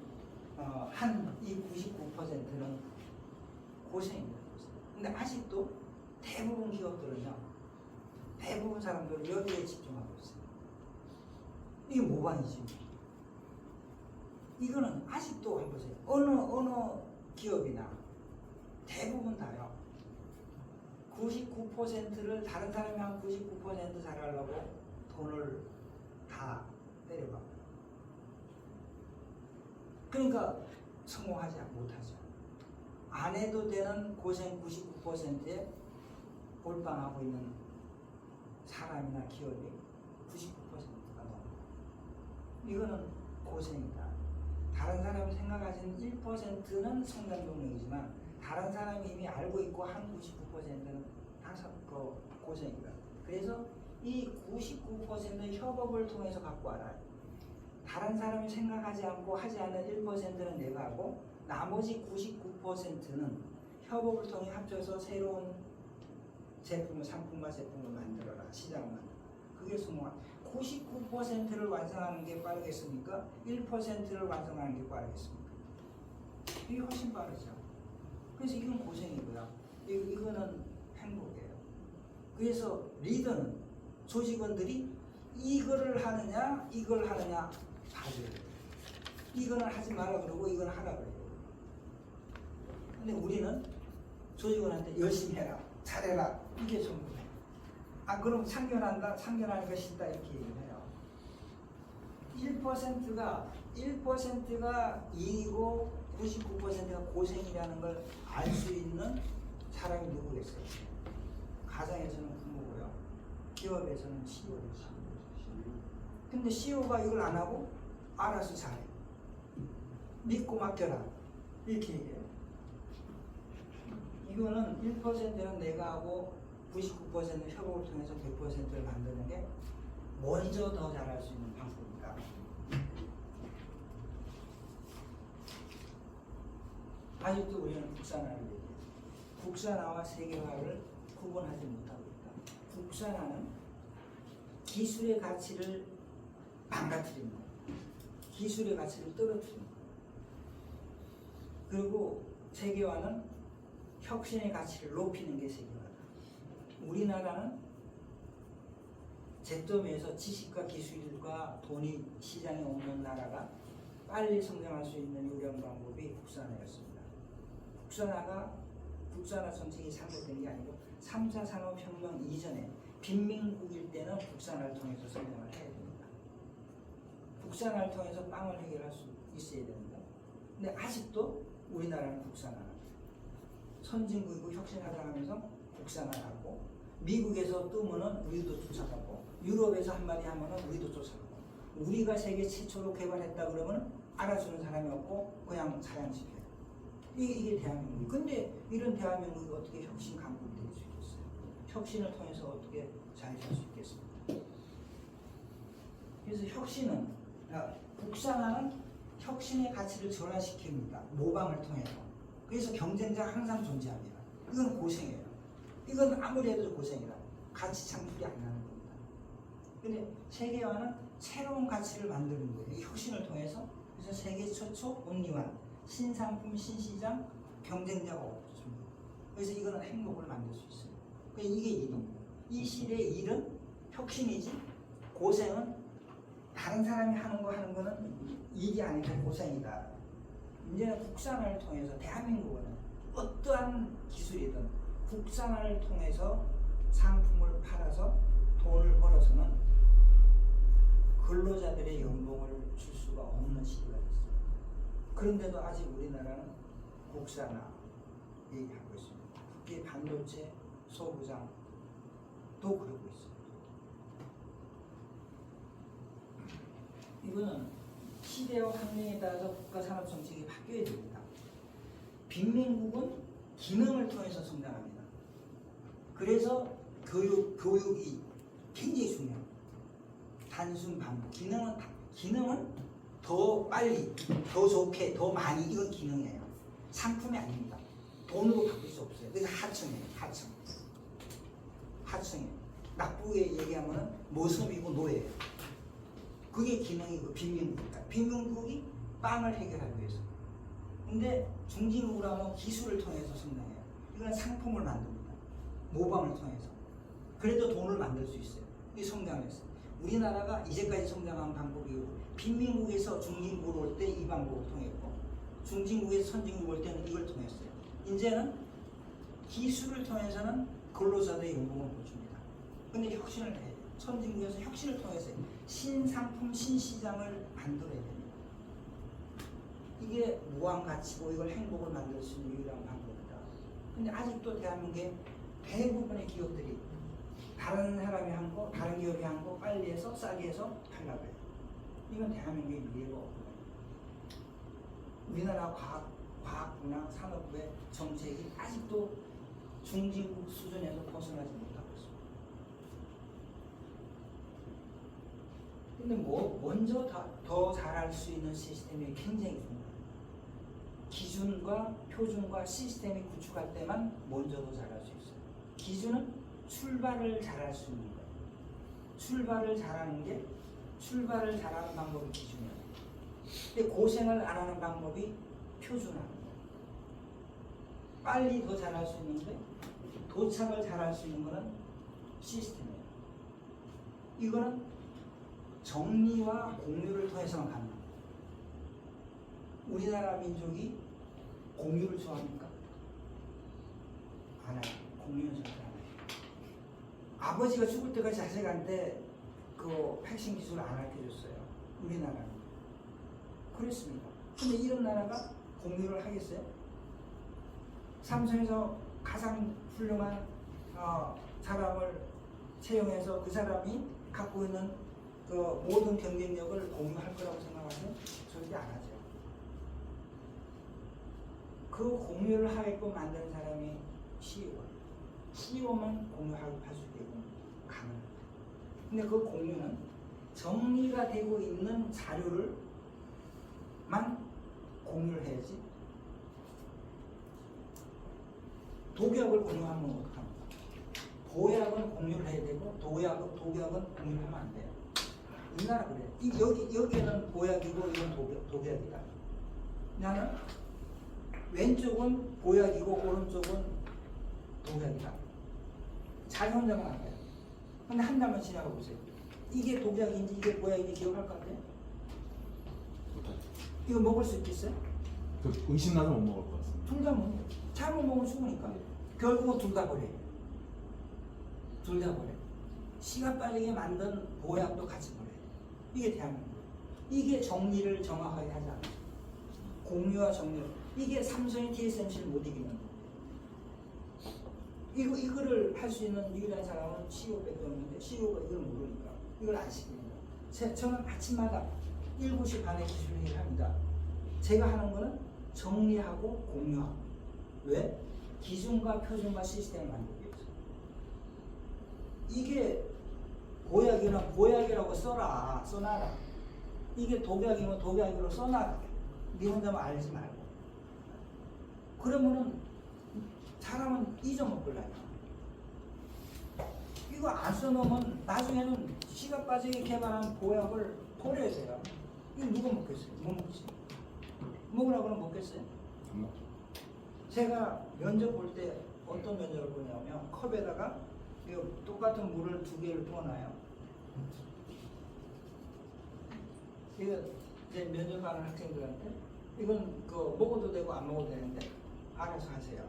한 이 99%는 고생입니다. 근데 아직도 대부분 기업들은요, 대부분 사람들은 여기에 집중하고 있어요. 이게 모방이지. 이거는 아직도 해보세요. 어느 기업이나 대부분 다요, 99%를 다른 사람이 한 99% 잘하려고 돈을 다 때려박아요. 그러니까 성공하지 못하죠. 안 해도 되는 고생 99%에 몰빵하고 있는 사람이나 기업이 99%가 넘어요. 이거는 고생이다. 다른 사람이 생각하시는 1%는 성장 동력이지만 다른 사람이 이미 알고 있고 한 99%는 항상 고생이다. 그래서 이 99%는 협업을 통해서 갖고 알아요. 다른 사람이 생각하지 않고 하지 않는 1%는 내가 하고 나머지 99%는 협업을 통해 합쳐서 새로운 제품을, 상품과 제품을 만들어라, 시장을 만들어라. 그게 성공한 99%를 완성하는 게 빠르겠습니까? 1%를 완성하는 게 빠르겠습니까? 이게 훨씬 빠르죠. 그래서 이건 고생이고요. 이거는 행복이에요. 그래서 리더는 조직원들이 이거를 하느냐 이걸 하느냐 봐줘야 돼요. 이거는 하지 말라 그러고 이건 하라 그래요. 근데 우리는 조직원한테 열심히 해라, 잘해라, 이게 전부예요. 그럼 상견한다, 상견하니까 싫다, 이렇게 얘기를 해요. 1%가 이익이고 99%가 고생이라는 걸 알 수 있는 사람이 누구겠어요? 가정에서는 부모고요, 기업에서는 CEO죠. 근데 CEO가 이걸 안 하고 알아서 잘해, 믿고 맡겨라, 이렇게 얘기해요. 이거는 1%는 내가 하고 99%는 협업을 통해서 100%를 만드는 게 먼저 더 잘할 수 있는 방법입니다. 아직도 우리는 국산화를 얘기해요. 국산화와 세계화를 구분하지 못하고 있다. 국산화는 기술의 가치를 망가뜨리는 거예요. 기술의 가치를 떨어뜨리는 거예요. 그리고 세계화는 혁신의 가치를 높이는 게 세계화다. 우리나라는 쟁점에서 지식과 기술과 돈이 시장에 없는 나라가 빨리 성장할 수 있는 유일한 방법이 국산화였습니다. 국산화 정책이 잘못된 게 아니고 3차 산업혁명 이전에 빈민국일 때는 국산화를 통해서 성장을 해야 됩니다. 국산화를 통해서 빵을 해결할 수 있어야 됩니다. 근데 아직도 우리나라는 국산화. 선진국이고 혁신하자하면서 국산화하고 미국에서 뜨면은 우리도 쫓아가고 유럽에서 한 마디 하면은 우리도 쫓아가고 우리가 세계 최초로 개발했다 그러면 알아주는 사람이 없고 그냥 사양시켜요. 이게 대한민국. 근데 이런 대한민국이 어떻게 혁신 강국이 될 수 있겠어요? 혁신을 통해서 어떻게 잘 살 수 있겠습니까? 그래서 혁신은 국산화는 혁신의 가치를 전환시킵니다. 모방을 통해서. 그래서 경쟁자가 항상 존재합니다. 이건 고생이에요. 이건 아무리 해도 고생이다. 가치 창출이 안 나는 겁니다. 근데 세계화는 새로운 가치를 만드는 거예요. 이 혁신을 통해서. 그래서 세계 최초 온리완, 신상품, 신시장, 경쟁자가 없습니다. 그래서 이거는 행복을 만들 수 있어요. 이게 일입니다. 이 시대의 일은 혁신이지 고생은 다른 사람이 하는 거는 일이 아니고 고생이다. 이제는 국산화를 통해서 대한민국은 어떠한 기술이든 국산화를 통해서 상품을 팔아서 돈을 벌어서는 근로자들의 연봉을 줄 수가 없는 시기가 됐어요. 그런데도 아직 우리나라는 국산화 얘기하고 있습니다. 특히 반도체, 소부장도 그러고 있습니다. 이거는 시대와 환경에 따라서 국가 산업 정책이 바뀌어야 됩니다. 빈민국은 기능을 통해서 성장합니다. 그래서 교육이 굉장히 중요합니다. 단순 반복. 기능은 더 빨리, 더 좋게, 더 많이 이건 기능이에요. 상품이 아닙니다. 돈으로 바꿀 수 없어요. 그래서 하층이에요. 하층이에요. 나쁘게 얘기하면 모습이고 노예예요. 그게 기능이고 빈민국입니다. 빈민국이 빵을 해결하기 위해서. 근데 중진국으로 하면 기술을 통해서 성장해요. 이건 상품을 만듭니다. 모방을 통해서. 그래도 돈을 만들 수 있어요. 이 성장을 했어요. 우리나라가 이제까지 성장한 방법이 빈민국에서 중진국으로 올 때 이 방법을 통했고 중진국에서 선진국 올 때는 이걸 통했어요. 이제는 기술을 통해서는 근로자들의 연봉을 보줍니다. 근데 혁신을 해야 돼요. 선진국에서 혁신을 통해서 신상품, 신시장을 만들어야 됩니다. 이게 무한 가치고 이걸 행복을 만들 수 있는 유일한 방법이다. 근데 아직도 대한민국의 대부분의 기업들이 다른 사람이 한 거, 다른 기업이 한 거 빨리 해서 싸게 해서 팔라고 해요. 이건 대한민국의 미래가 없는 거예요. 우리나라 과학부나 산업부의 정책이 아직도 중진국 수준에서 벗어나지 못하고 있습니다. 근데 먼저 더 잘할 수 있는 시스템이 굉장히 중요해요. 기준과 표준과 시스템이 구축할 때만 먼저 더 잘할 수 있어요. 기준은 출발을 잘할 수 있는 거예요. 출발을 잘하는 방법이 기준이에요. 근데 고생을 안 하는 방법이 표준화는 거예요. 빨리 더 잘할 수 있는데 도착을 잘할 수 있는 거는 시스템이에요. 이거는 정리와 공유를 통해서만 가능합니다. 우리나라 민족이 공유를 좋아합니까? 안 해요. 공유는 절대 안 해요. 아버지가 죽을 때까지 자식한테 그 핵심 기술을 안 알려줬어요. 우리나라는. 그랬습니다. 근데 이런 나라가 공유를 하겠어요? 삼성에서 가장 훌륭한 사람을 채용해서 그 사람이 갖고 있는 그 모든 경쟁력을 공유할 거라고 생각하세요? 절대 안 하죠. 그 공유를 하게끔 만드는 사람이 CEO예요. CEO만 공유할 수 있게끔 가능합니다. 근데 그 공유는 정리가 되고 있는 자료를만 공유를 해야지. 독약을 공유하면 어떡합니까? 보약은 공유를 해야 되고 독약은 공유를 하면 안 돼요. 우리나라 그래요. 여기에는 보약이고 이건 독약이다. 나는 왼쪽은 보약이고 오른쪽은 독약이다. 잘 혼자만 안 돼요. 근데 한 달만 지나가 보세요. 이게 독약인지 이게 보약인지 기억할 것 같아요? 못하죠. 이거 먹을 수 있겠어요? 그 의심나서 못 먹을 것 같습니다. 둘 다 먹는 거예요. 잘못 먹으면 죽으니까. 결국은 둘 다 버려요. 둘 다 버려요. 시간 빠르게 만든 보약도 같이 버려요. 이게 대한민국. 이게 정리를 정확하게 하지 않아요. 공유와 정렬. 이게 삼성의 TSMC를 못 이기는 거예요. 이거를 할 수 있는 유일한 사람은 CEO밖에 없는데 CEO가 이걸 모르니까 이걸 안 시킵니다. 저는 아침마다 7시 반에 기술회의를 합니다. 제가 하는 거는 정리하고 공유하고. 왜? 기준과 표준과 시스템을 만들기 위해서. 이게 보약이라고 써놔라. 이게 독약이면 독약으로 써놔라. 네 혼자만 알지 말고. 그러면은 사람은 잊어먹을라니까. 이거 안 써놓으면 나중에는 시가 빠지게 개발한 보약을 버려야. 이거 누가 먹겠어요? 못 먹지. 먹으라고 하면 먹겠어요? 안 먹죠. 제가 면접 볼 때 어떤 면접을 보냐면 컵에다가 이거 똑같은 물을 2개를 부어놔요. 이거 이제 면접하는 학생들한테 이건 먹어도 되고 안 먹어도 되는데 알아서 하세요.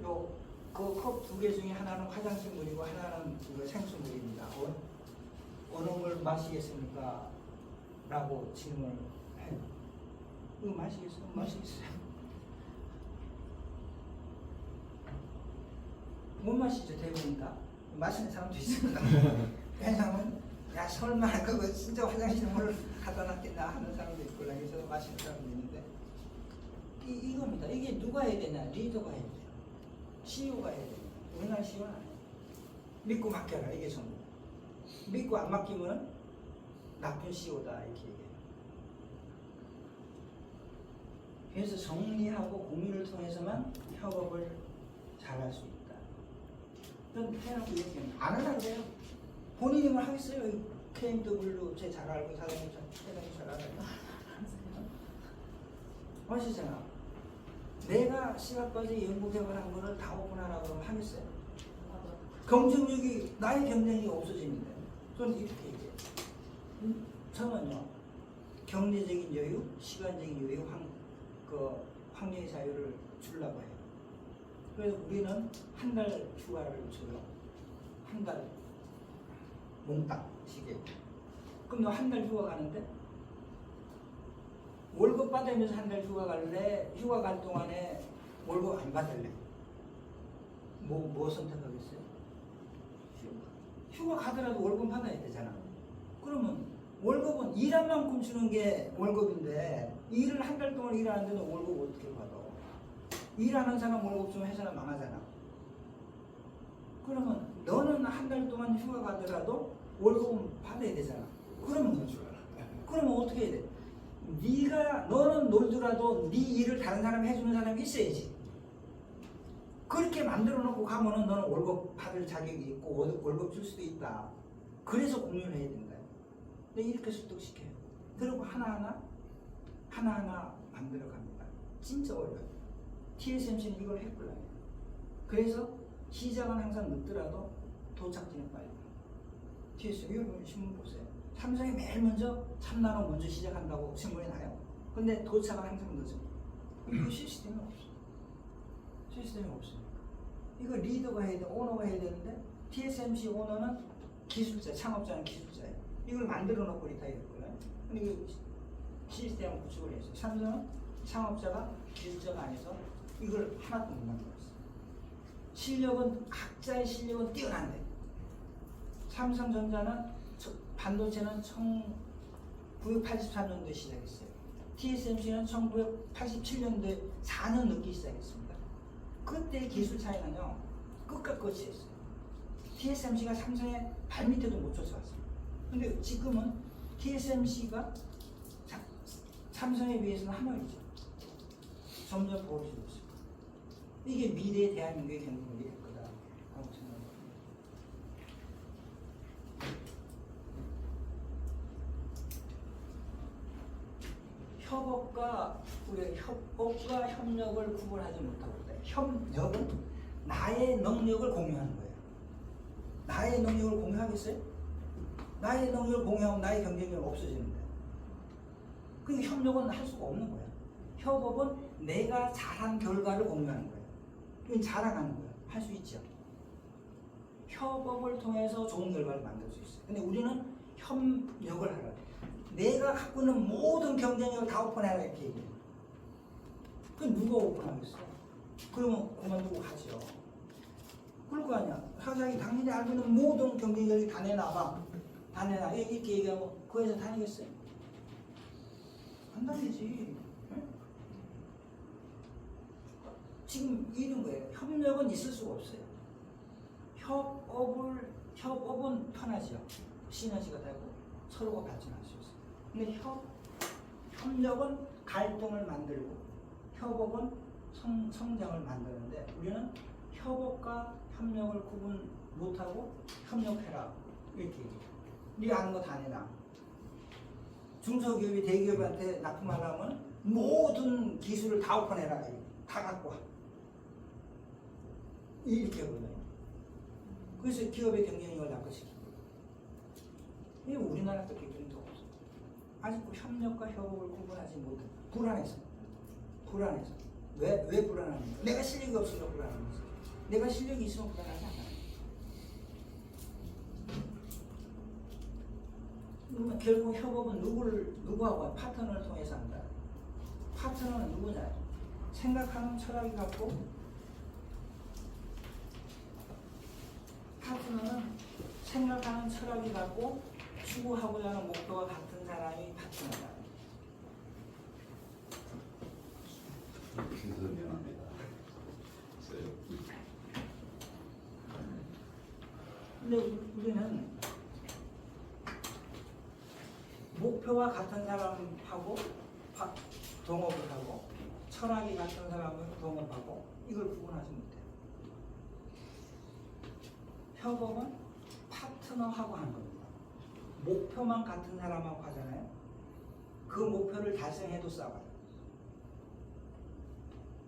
그 컵 2개 중에 하나는 화장실 물이고 하나는 이거 생수물입니다. 어느 물 마시겠습니까? 라고 질문을 해요. 이거 마시겠어요? 마시겠어요? 못 마시죠, 대부분 다. 마시는 사람도 있습니다. 왜냐하면 야 설마 그거 진짜 화장실 물을 갖다 놨겠나 하는 사람도 있고 그래서 마시는 사람도 있는데 이겁니다. 이게 누가 해야 되냐? 리더가 해야 돼요. CEO가 해야 돼요. 우리나라 CEO는 안 해요. 믿고 맡겨라 이게 전부. 믿고 안 맡기면 나쁜 CEO다 이렇게 얘기해요. 그래서 정리하고 공유를 통해서만 협업을 잘할 수 있다. 전 해놓고 얘기해요. 안 하려고 그래요. 본인이 뭘 하겠어요? KMW 제 잘 알고 사장님 잘 알아요. 아시잖아. 내가 시각까지 연구개발한 거를 다 오픈하라고 하면 하겠어요? 경쟁력이 나의 경쟁력이 없어지는데 저는 이렇게 얘기해요. 저는요 경제적인 여유, 시간적인 여유, 환경의 자유를 주려고 해요. 그래서 우리는 한 달 휴가를 줘요. 한 달 몽땅 시계. 그럼 너 한 달 휴가 가는데 월급 받으면서 한 달 휴가 갈래? 휴가 갈 동안에 월급 안 받을래? 뭐 선택하겠어요? 휴가 가더라도 월급 받아야 되잖아. 그러면 월급은 일한 만큼 주는 게 월급인데 일을 한 달 동안 일하는데도 월급 어떻게 받아? 일하는 사람 월급 주면 회사는 망하잖아. 그러면 너는 한 달 동안 휴가 가더라도 월급은 받아야 되잖아. 그러면 어떻게 해야 돼? 너는 놀더라도 네 일을 다른 사람이 해주는 사람이 있어야지. 그렇게 만들어 놓고 가면은 너는 월급 받을 자격이 있고 월급 줄 수도 있다. 그래서 공유를 해야 된다. 근데 이렇게 습득시켜요. 그리고 하나하나 만들어 갑니다. 진짜 어려워요. TSMC는 이걸 했거든요. 그래서 시작은 항상 늦더라도 도착지는 빨리. TSMC 여러분 신문 보세요. 삼성이 매일 먼저 3나노 먼저 시작한다고 신문이 나요. 근데 도착은 항상 늦어. 이거 시스템이 없어. 시스템이 없으니까. 이거 리더가 해야 돼, 오너가 해야 되는데 TSMC 오너는 기술자, 창업자는 기술자예요. 이걸 만들어 놓고 리타이어 했거든요. 근데 이거 시스템을 구축을 했어요. 삼성은 창업자가 기술자가 아니어서 이걸 하나도 못 만들었어요. 실력은 각자의 실력은 뛰어난데 삼성전자는 반도체는 1983년도에 시작했어요. TSMC는 1987년도에 4년 늦게 시작했습니다. 그때 기술 차이는요 끝과 끝이었어요. TSMC가 삼성의 발밑에도 못 쫓아왔어요. 근데 지금은 TSMC가 삼성에 비해서는 하나이죠. 점점 벌어지고 있어요. 이게 미래의 대한민국의 경쟁력이 될 거다 하고 생각합니다. 협업과 협력을 구분하지 못하고 있다. 협력은 나의 능력을 공유하는 거예요. 나의 능력을 공유하겠어요? 나의 능력을 공유하면 나의 경쟁력이 없어지는데. 그러니까 협력은 할 수가 없는 거예요. 협업은 내가 잘한 결과를 공유하는 거예요. 이건 자랑하는 거예요. 할 수 있죠. 협업을 통해서 좋은 결과를 만들 수 있어요. 근데 우리는 협력을 하라. 내가 갖고 있는 모든 경쟁력을 다 오픈해라 이렇게 얘기해요. 그 누가 오픈하겠어? 그러면 그만두고 가죠. 그럴 거 아니야. 사장이 당연히 알고 있는 모든 경쟁력이 다 내놔봐. 다 내놔. 이렇게 얘기하고 그 회사 다니겠어요? 안 다니지. 응? 지금 이런 거예요. 협력은 있을 수가 없어요. 협업은 편하죠. 시너지가 되고 서로가 발전할 수 있어요. 근데 협력은 갈등을 만들고 협업은 성장을 만드는데 우리는 협업과 협력을 구분 못하고 협력해라 이렇게 얘기해요. 네가 아는 거 다 내놔. 중소기업이 대기업한테 납품하려면 모든 기술을 다 오픈해라. 다 갖고 와. 이렇게 하거든요. 그래서 기업의 경쟁력을 낚아시키고 이게 우리나라도 경쟁도 없어. 아직도 협력과 협업을 구분하지 못해. 불안해서. 왜 불안합니까? 내가 실력이 없으니까 불안한 거지. 내가 실력이 있으면 불안하지 않아요. 그러면 결국 협업은 누구하고 파트너를 통해서 한다. 파트너는 누구냐? 생각하는 철학이 같고 파트너는 생각하는 철학이 같고 추구하고자 하는 목표가 같은 사람이 파트너다. 미안합니다. 근데 우리는 목표와 같은 사람하고 동업을 하고 철학이 같은 사람을 동업하고 이걸 구분하지 못해요. 협업은 파트너하고 하는 겁니다. 목표만 같은 사람하고 하잖아요. 그 목표를 달성해도 싸워요.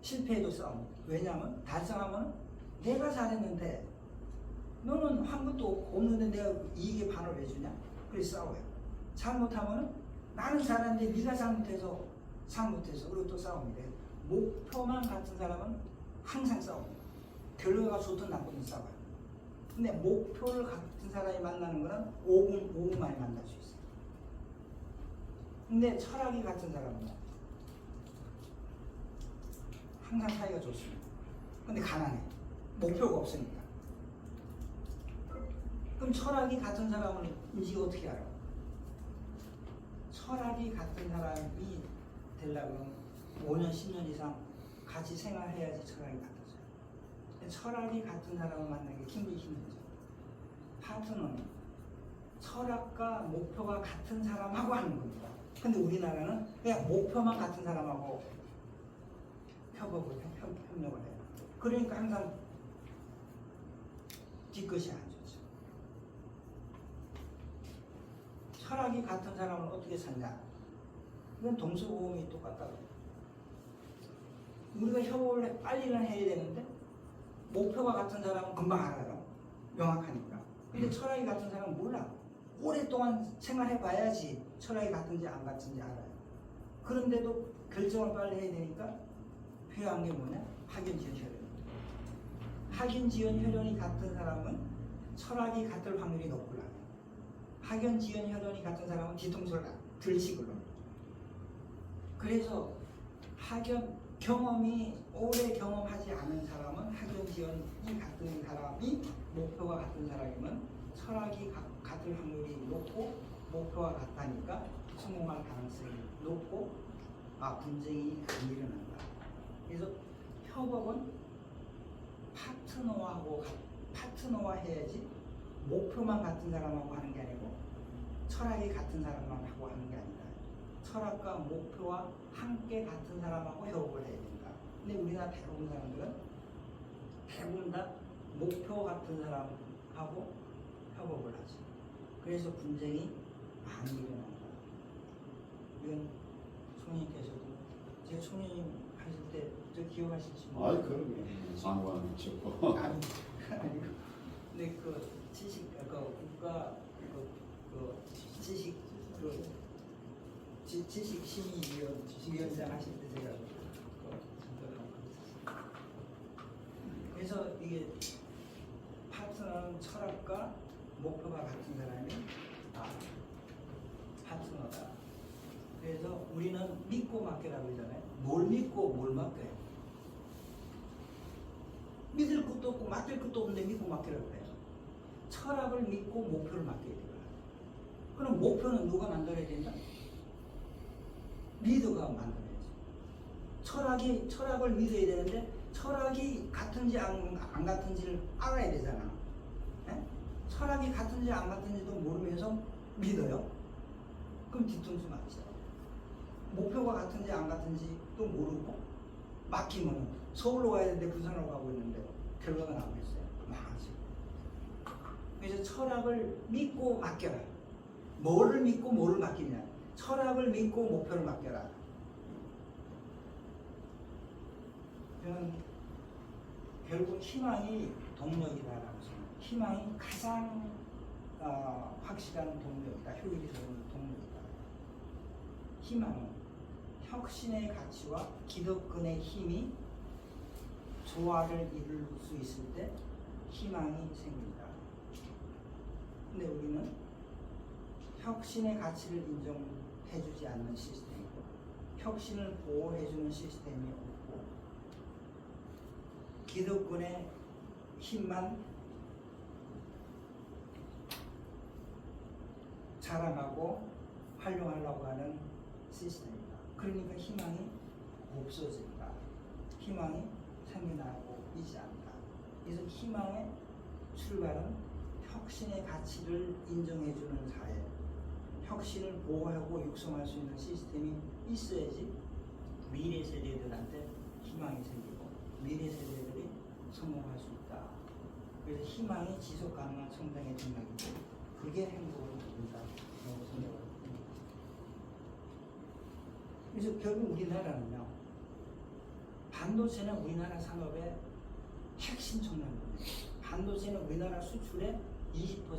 실패해도 싸웁니다. 왜냐하면 달성하면 내가 잘했는데 너는 한 것도 없는데 내가 이익의 반을 왜 주냐? 그래서 싸워요. 잘못하면 나는 잘했는데 네가 잘못해서 그리고 또 싸웁니다. 목표만 같은 사람은 항상 싸웁니다. 결과가 좋든 나쁘든 싸워요. 근데 목표를 같은 사람이 만나는 거는 5분 만에 만날 수 있어요. 근데 철학이 같은 사람은 항상 사이가 좋습니다. 근데 가난해. 목표가 없으니까. 그럼 철학이 같은 사람은 인지 어떻게 알아? 철학이 같은 사람이 되려면 5년, 10년 이상 같이 생활해야지 철학이 같아져요. 철학이 같은 사람을 만나기 굉장히 힘들죠. 파트너는 철학과 목표가 같은 사람하고 하는 겁니다. 근데 우리나라는 그냥 목표만 같은 사람하고 협력을 해요. 그러니까 항상 뒤끝이 안 좋죠. 철학이 같은 사람을 어떻게 찾냐? 이건 동서고금이 똑같다고. 우리가 협업을 빨리는 해야 되는데 목표가 같은 사람은 금방 알아요. 명확하니까. 근데 철학이 같은 사람은 몰라. 오랫동안 생활해봐야지 철학이 같은지 안 같은지 알아요. 그런데도 결정을 빨리 해야 되니까 필요한 게 뭐냐? 학연지연 혈연. 학연지연 혈연이 같은 사람은 철학이 같을 확률이 높구나. 학연지연 혈연이 같은 사람은 뒤통수를 들치고요. 그래서 경험이 오래 경험하지 않은 사람은 학연지연이 같은 사람이 목표가 같은 사람이면 철학이 같을 확률이 높고 목표가 같다니까 성공할 가능성이 높고 분쟁이 안 일어난다. 그래서 협업은 파트너와 해야지 목표만 같은 사람하고 하는 게 아니고 철학이 같은 사람만 하고 하는 게 아니다. 철학과 목표와 함께 같은 사람하고 협업을 해야 된다. 근데 우리나라 대부분 사람들은 대부분 다 목표 같은 사람하고 협업을 하지. 그래서 분쟁이 많이 일어난다. 이건 총리께서도 제가 총리님 하실 때 저 기억하실지 아이 그러면 상관 좋고. 아니 근데 그 지식 국가 지식 심의위원장 하실 때 제가 그래서 이게 파트너는 철학과 목표가 같은 사람이 파트너다. 그래서 우리는 믿고 맡겨라고 그러잖아요. 뭘 믿고 뭘 맡겨요? 믿을 것도 없고 맡길 것도 없는데 믿고 맡기라고 그래요. 철학을 믿고 목표를 맡겨야 돼요. 그럼 목표는 누가 만들어야 된다? 리더가 만들어야지. 철학을 믿어야 되는데 철학이 같은지 안 같은지를 알아야 되잖아. 에? 철학이 같은지 안 같은지도 모르면서 믿어요. 그럼 뒤통수 맞죠. 목표가 같은지 안 같은지도 모르고 맡기면 서울로 가야 되는데 부산으로 가고 있는데 결과가 나오고 있어요. 망하지. 그래서 철학을 믿고 맡겨라. 뭐를 믿고 뭐를 맡기냐. 철학을 믿고 목표를 맡겨라. 저는 결국 희망이 동력이다라고 생각해요. 희망이 가장 확실한 동력이다. 효율적인 동력이다. 희망은 혁신의 가치와 기득권의 힘이 조화를 이룰 수 있을 때 희망이 생긴다. 근데 우리는 혁신의 가치를 인정해주지 않는 시스템이고 혁신을 보호해주는 시스템이 없고 기득권의 힘만 자랑하고 활용하려고 하는 시스템이다. 그러니까 희망이 없어진다. 희망이 생겨나고 있지 않다. 그래서 희망의 출발은 혁신의 가치를 인정해주는 사회, 혁신을 보호하고 육성할 수 있는 시스템이 있어야지 미래 세대들한테 희망이 생기고 미래 세대들이 성공할 수 있다. 그래서 희망이 지속 가능한 성장의 동력이고 그게 행복을 만든다고 생각을 합니다. 그래서 결국 우리나라는요, 반도체는 우리나라 산업의 핵심 청량분이에요. 반도체는 우리나라 수출의 20%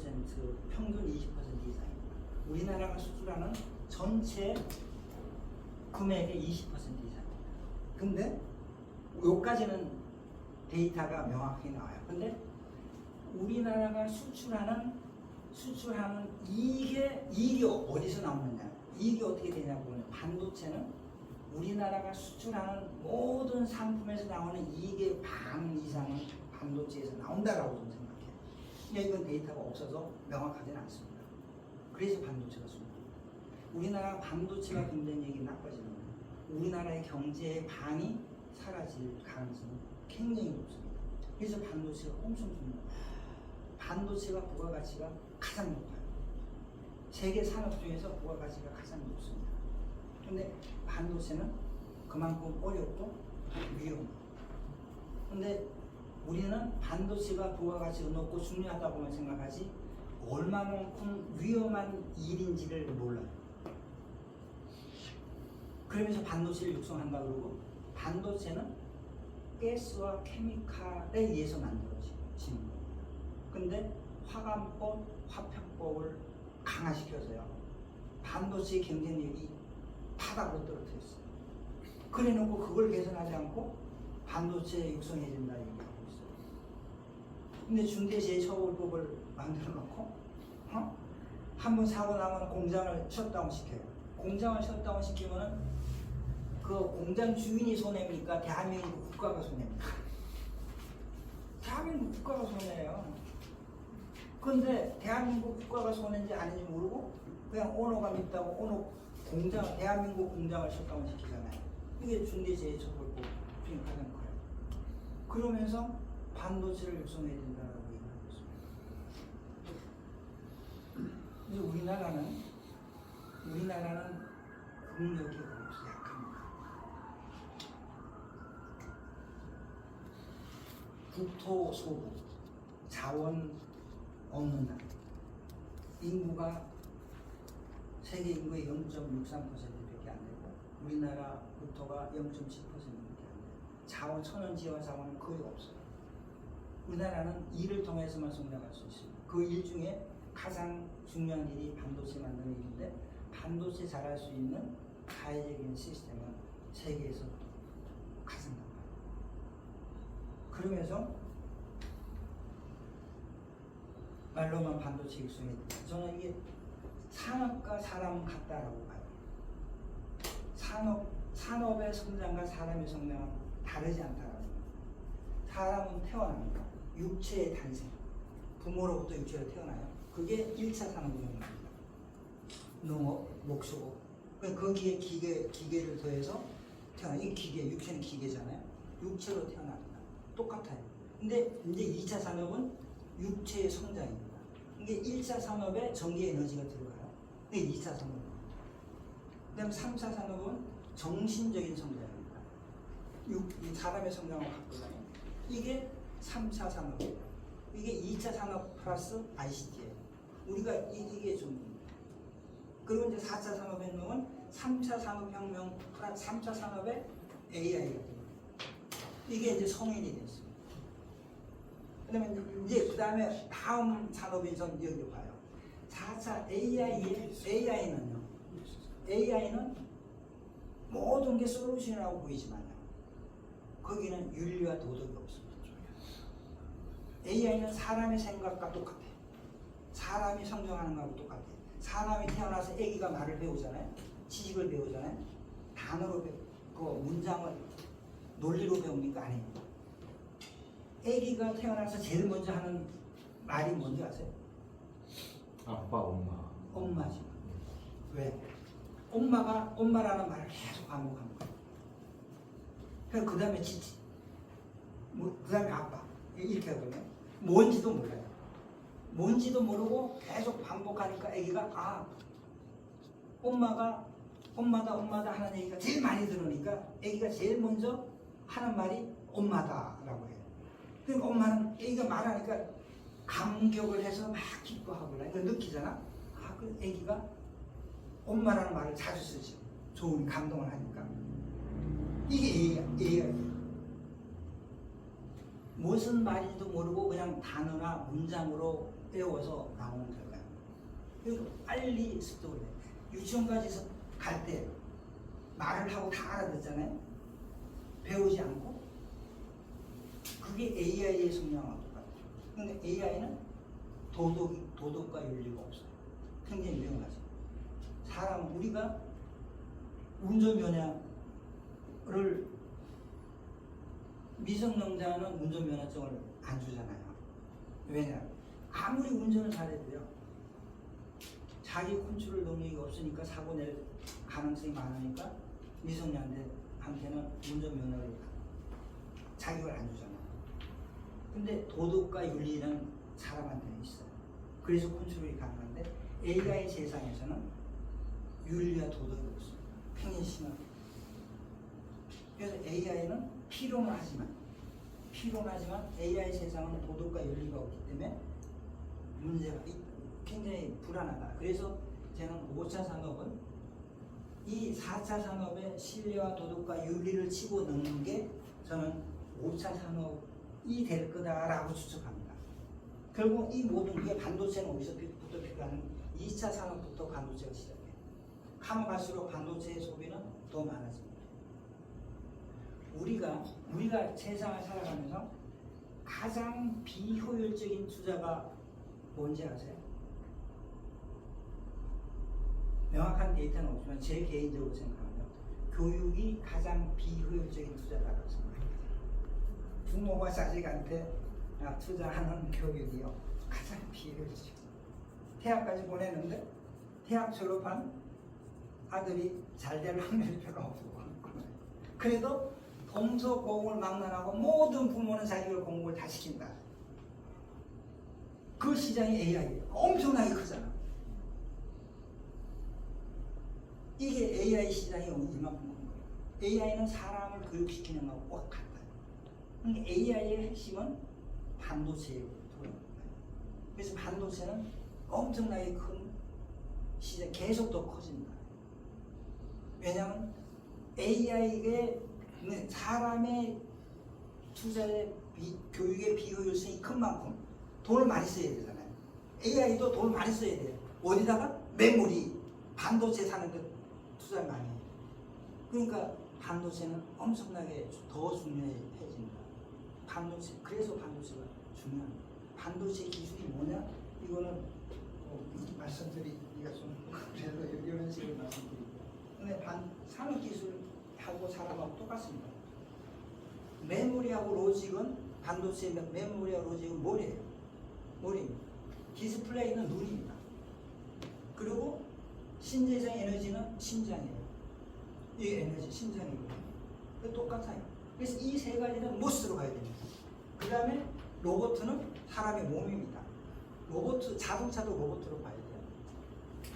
평균 20% 이상입니다. 우리나라가 수출하는 전체 금액의 20% 이상입니다. 근데 여기까지는 데이터가 명확히 나와요. 근데 우리나라가 수출하는 이익이 어디서 나오느냐? 이익이 어떻게 되냐고 보면 반도체는 우리나라가 수출하는 모든 상품에서 나오는 이익의 반 이상은 반도체에서 나온다라고 좀 생각해요. 근데 이건 데이터가 없어서 명확하지는 않습니다. 그래서 반도체가 숨니다. 우리나라 반도체가 경쟁력이 나빠지면 우리나라의 경제의 반이 사라질 가능성이 굉장히 높습니다. 그래서 반도체가 엄청 중요해요. 반도체가 부가가치가 가장 높아요. 세계 산업 중에서 부가가치가 가장 높습니다. 근데 반도체는 그만큼 어렵고 위험해요. 근데 우리는 반도체가 부가가치가 높고 중요하다고만 생각하지 얼마만큼 위험한 일인지를 몰라요. 그러면서 반도체를 육성한다 그러고 반도체는 가스와 케미칼에 의해서 만들어지는 겁니다. 근데 화관법, 화평법을 강화시켜서요. 반도체의 경쟁력이 바닥으로 떨어뜨렸어요. 그래 놓고 그걸 개선하지 않고 반도체 육성해야 된다 얘기하고 있어요. 근데 중대재해처벌법을 만들어 놓고 한번 사고 나면 공장을 셧다운 시켜요. 공장을 셧다운 시키면은 그 공장 주인이 손해입니까? 대한민국 국가가 손해입니까? 대한민국 국가가 손해예요. 근데 대한민국 국가가 손해인지 아닌지 모르고 그냥 오너가 믿다고 대한민국 공장을 셧다운 시키잖아요. 이게 중대재해처벌법 중에 가장 커요. 그러면서 반도체를 육성해야 된다고 얘기하고 있습니다. 그래서 우리나라는 국력이 없어 약합니다. 국토 소부, 자원 없는 나라. 인구가 세계 인구의 0.63%밖에 안 되고 우리나라 국토가 0.7%밖에 안 돼요. 자원, 천연지와 자원은 거의 없어요. 우리나라는 일을 통해서만 성장할 수 있습니다. 그 일 중에 가장 중요한 일이 반도체 만드는 일인데 반도체 잘할 수 있는 사회적인 시스템은 세계에서 가장 나빠요. 그러면서 말로만 반도체 육성이 된다. 저는 이게 산업과 사람은 같다라고 봐요. 산업의 성장과 사람의 성장은 다르지 않다라는 거예요. 사람은 태어납니다. 육체의 탄생. 부모로부터 육체로 태어나요. 그게 1차 산업혁명입니다. 농업, 목수업. 거기에 기계를 더해서 태어나. 이 기계, 육체는 기계잖아요. 육체로 태어납니다. 똑같아요. 근데 이제 2차 산업은 육체의 성장입니다. 이게 1차 산업에 전기 에너지가 들어가요. 이게 2차 산업입니다. 그 다음에 3차 산업은 정신적인 성장입니다. 사람의 성장을 바꾸잖아요. 이게 3차 산업이에요. 이게 2차 산업 플러스 ICT예요. 우리가 이게 좀 그리고 이제 4차 산업혁명은 3차 산업혁명 플러스 3차 산업에 AI가 됩니다. 이게 이제 성인이 됐어요. 그 다음에 다음 산업이 전 여기로 가요. 4차 AI는 모든 게 솔루션이라고 보이지만요. 거기는 윤리와 도덕이 없습니다. AI는 사람의 생각과 똑같아요. 사람이 성장하는 거하고 똑같아요. 사람이 태어나서 아기가 말을 배우잖아요. 지식을 배우잖아요. 단어로 그 문장을 논리로 배웁니까? 아니에요. 아기가 태어나서 제일 먼저 하는 말이 뭔지 아세요? 아빠, 엄마. 엄마지. 왜? 엄마라는 말을 계속 반복하는 거예요. 그래서 그 다음에 지지. 그 다음에 아빠. 이렇게 하거든요. 뭔지도 몰라요. 뭔지도 모르고 계속 반복하니까 아기가 엄마다 하는 얘기가 제일 많이 들으니까 아기가 제일 먼저 하는 말이 엄마다라고 해요. 그러니까 엄마는 아기가 말하니까 감격을 해서 막 기뻐하고 이걸 느끼잖아. 그 아기가 엄마라는 말을 자주 쓰지. 좋은 감동을 하니까. 이게 AI예요. 무슨 말인지도 모르고 그냥 단어나 문장으로 배워서 나오는 결과예요. 그리고 빨리 습득을 해요. 유치원까지 갈 때 말을 하고 다 알아듣잖아요. 배우지 않고. 그게 AI의 성향하고 똑같아요. 근데 AI는 도덕과 윤리가 없어요. 굉장히 유명하죠. 우리가 운전면허를 미성년자는 운전면허증을 안 주잖아요. 왜냐? 아무리 운전을 잘해도요. 자기 컨트롤 능력이 없으니까 사고 낼 가능성이 많으니까 미성년자한테는 운전면허를 자격을 안 주잖아요. 근데 도덕과 윤리는 사람한테는 있어요. 그래서 컨트롤이 가능한데 AI 세상에서는 윤리와 도덕이 없어요. 굉장히 심합니다. 그래서 AI는 필요는 하지만 AI 세상은 도덕과 윤리가 없기 때문에 문제가 굉장히 불안하다. 그래서 저는 5차 산업은 이 4차 산업의 신뢰와 도덕과 윤리를 치고 넣는 게 저는 5차 산업이 될 거다라고 추측합니다. 결국 이 모든 게 반도체는 어디서부터 필요하는 2차 산업부터 반도체가 시작해요. 가면 갈수록 반도체의 소비는 더 많아집니다. 우리가 세상을 살아가면서 가장 비효율적인 투자가 뭔지 아세요? 명확한 데이터는 없지만 제 개인적으로 생각합니다. 교육이 가장 비효율적인 투자라고 생각합니다. 부모가 자식한테 투자하는 교육이요 가장 비효율적. 대학까지 보냈는데 대학 졸업한 아들이 잘 될 확률이 별로 없고 그래도 동서고금을 막론하고 모든 부모는 자식을 공부를 다 시킨다. 그 시장이 AI예요. 엄청나게 크잖아. 이게 AI 시장이 이만큼 큰 거예요. AI는 사람을 교육시키는 거하고 꼭 같아요. 그러니까 AI의 핵심은 반도체에 들어가는 거예요. 그래서 반도체는 엄청나게 큰 시장, 계속 더 커진다. 왜냐하면 AI에 사람의 투자의 교육의 비효율성이 큰 만큼 돈을 많이 써야 되잖아요. AI도 돈을 많이 써야 돼요. 어디다가? 메모리, 반도체 사는 데 투자를 많이 해요. 그러니까 반도체는 엄청나게 더 중요해집니다. 그래서 반도체가 중요합니다. 반도체 기술이 뭐냐? 이거는 말씀드리기가 좀 그래서 이런 식으로 말씀드릴게요. 근데 산업기술하고 사람하고 똑같습니다. 메모리하고 로직은 반도체 메모리하고 로직은 뭐래요? 뭐입니다. 디스플레이는 눈입니다. 그리고 신재생 에너지는 심장이에요. 이 에너지 심장이거든요. 똑같아요. 그래서 이 세 가지는 못으로 가야 됩니다. 그 다음에 로봇은 사람의 몸입니다. 자동차도 로봇으로 봐야 돼요.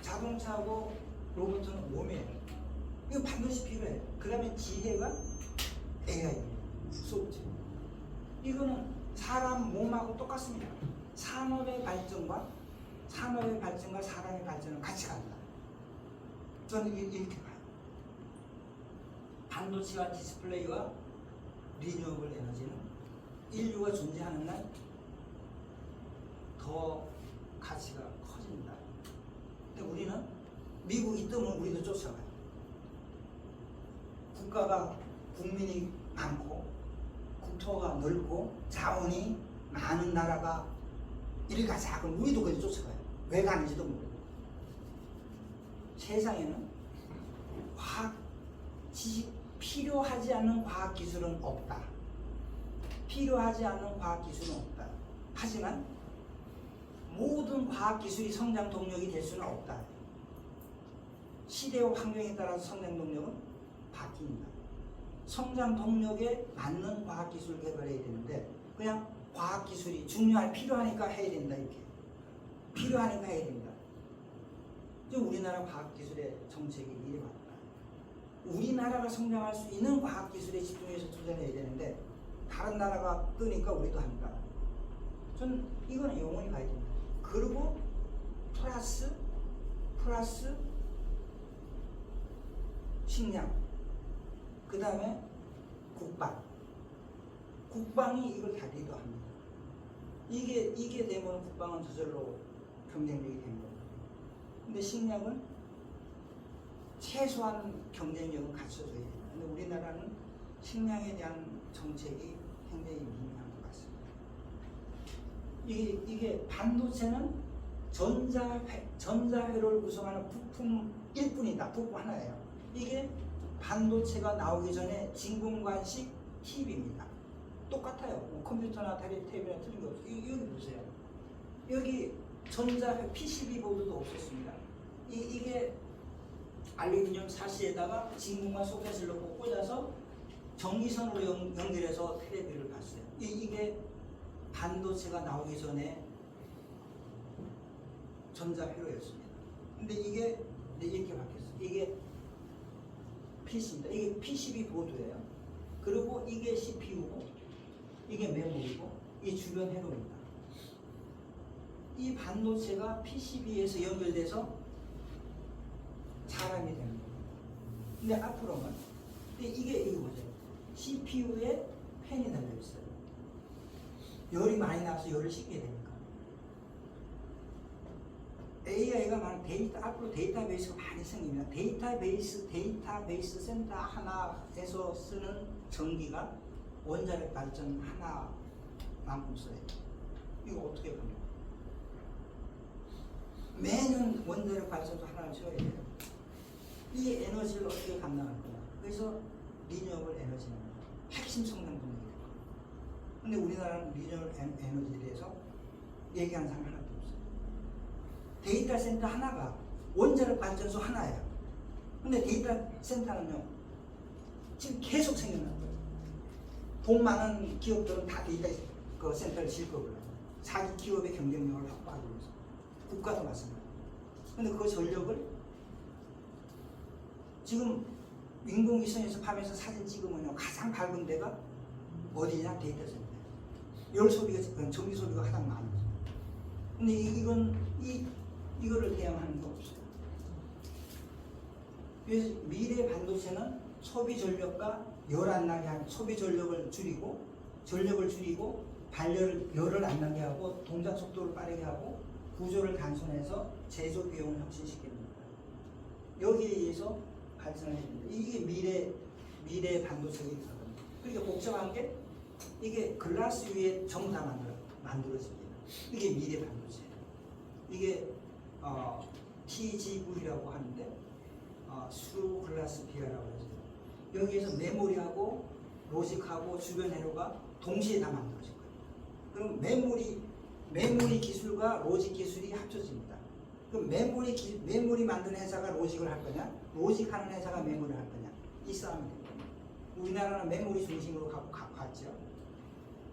자동차하고 로봇은 몸이에요. 이거 반드시 필요해요. 그 다음에 지혜가 AI입니다. 소프트. 이거는 사람 몸하고 똑같습니다. 산업의 발전과 사람의 발전은 같이 간다. 저는 이렇게 봐요. 반도체와 디스플레이와 리뉴어블 에너지는 인류가 존재하는 날 더 가치가 커진다. 근데 우리는 미국이 뜨면 우리도 쫓아가요. 국민이 많고 국토가 넓고 자원이 많은 나라가 이리 가자. 그럼 우리도 거기 쫓아가요. 왜 가는지도 모르고. 세상에는 과학 지식 필요하지 않는 과학 기술은 없다. 필요하지 않는 과학 기술은 없다. 하지만 모든 과학 기술이 성장 동력이 될 수는 없다. 시대와 환경에 따라서 성장 동력은 바뀝니다. 성장 동력에 맞는 과학 기술을 개발해야 되는데 그냥 과학 기술이 필요하니까 해야 된다 이렇게. 필요하니까 해야 된다. 지금 우리나라 과학 기술의 정책이 이래 왔다. 우리나라가 성장할 수 있는 과학 기술에 집중해서 투자를 해야 되는데 다른 나라가 뜨니까 우리도 한다. 전 이거는 영원히 가야 됩니다. 그리고 플러스 식량, 그 다음에 국방이 이걸 다 리드합니다. 이게 되면 국방은 저절로 경쟁력이 된 겁니다. 근데 식량은 최소한 경쟁력은 갖춰줘야 됩니다. 근데 우리나라는 식량에 대한 정책이 굉장히 미미한 것 같습니다. 이게 반도체는 전자회로를 구성하는 부품일 뿐이다. 부품 하나예요. 이게 반도체가 나오기 전에 진공관식 TV입니다. 똑같아요. 뭐 컴퓨터나 탭이나 틀린 거 없어요. 여기 보세요. 여기 PCB 보드도 없었습니다. 이게 알루미늄 사시에다가 진공관 소켓을 넣고 꽂아서 전기선으로 연결해서 텔레비를 봤어요. 이게 반도체가 나오기 전에 전자회로였습니다. 근데 이게 이렇게 바뀌었어요. 이게 PC입니다. 이게 PCB 보드예요. 그리고 이게 CPU고 이게 메모리고 이 주변 회로입니다. 이 반도체가 PCB에서 연결돼서 사람이 되는 거예요. 근데 앞으로는 이게 보세요. CPU에 팬이 달려있어요. 열이 많이 나서 열을 식게 되니까. AI가 앞으로 데이터베이스가 많이 생깁니다. 데이터베이스 센터 하나에서 쓰는 전기가 원자력 발전 하나만큼 써요. 이거 어떻게 보냐? 매년 원자력 발전소 하나를 채워야 돼요. 이 에너지를 어떻게 감당할 거냐? 그래서 리뉴어블 에너지는 핵심 성장 동력이에요. 근데 우리나라는 리뉴어블 에너지에 대해서 얘기하는 사람 하나도 없어요. 데이터 센터 하나가 원자력 발전소 하나예요. 근데 데이터 센터는요, 지금 계속 생겨나는 거예요. 돈 많은 기업들은 다 데이터 센터를 질 거고요. 자기 기업의 경쟁력을 확보하기 위해서. 국가도 마찬가지예요. 근데 그 전력을 지금 인공위성에서 밤에서 사진 찍으면요, 가장 밝은 데가 어디냐? 데이터 센터. 열 소비가, 전기 소비가 가장 많아요. 근데 이거를 대응하는 거 없어요. 그래서 미래 반도체는 소비 전력과 열 안 나게 하는, 소비 전력을 줄이고 열을 안 나게 하고 동작 속도를 빠르게 하고 구조를 단순해서 제조 비용을 혁신시킵니다. 여기에 의해서 발전을 해줍니다. 이게 미래 반도체의 이상입니다. 그러니까 복잡한 게 이게 글라스 위에 전부 다 만들어집니다. 이게 미래 반도체예요. 이게 TGV라고 하는데 수로글라스 비아라고 하죠. 여기에서 메모리하고 로직하고 주변 회로가 동시에 다 만들어질 거예요. 그럼 메모리 기술과 로직 기술이 합쳐집니다. 그럼 메모리 만드는 회사가 로직을 할 거냐? 로직하는 회사가 메모리를 할 거냐? 이 싸움이 됩니다. 우리나라는 메모리 중심으로 갔죠.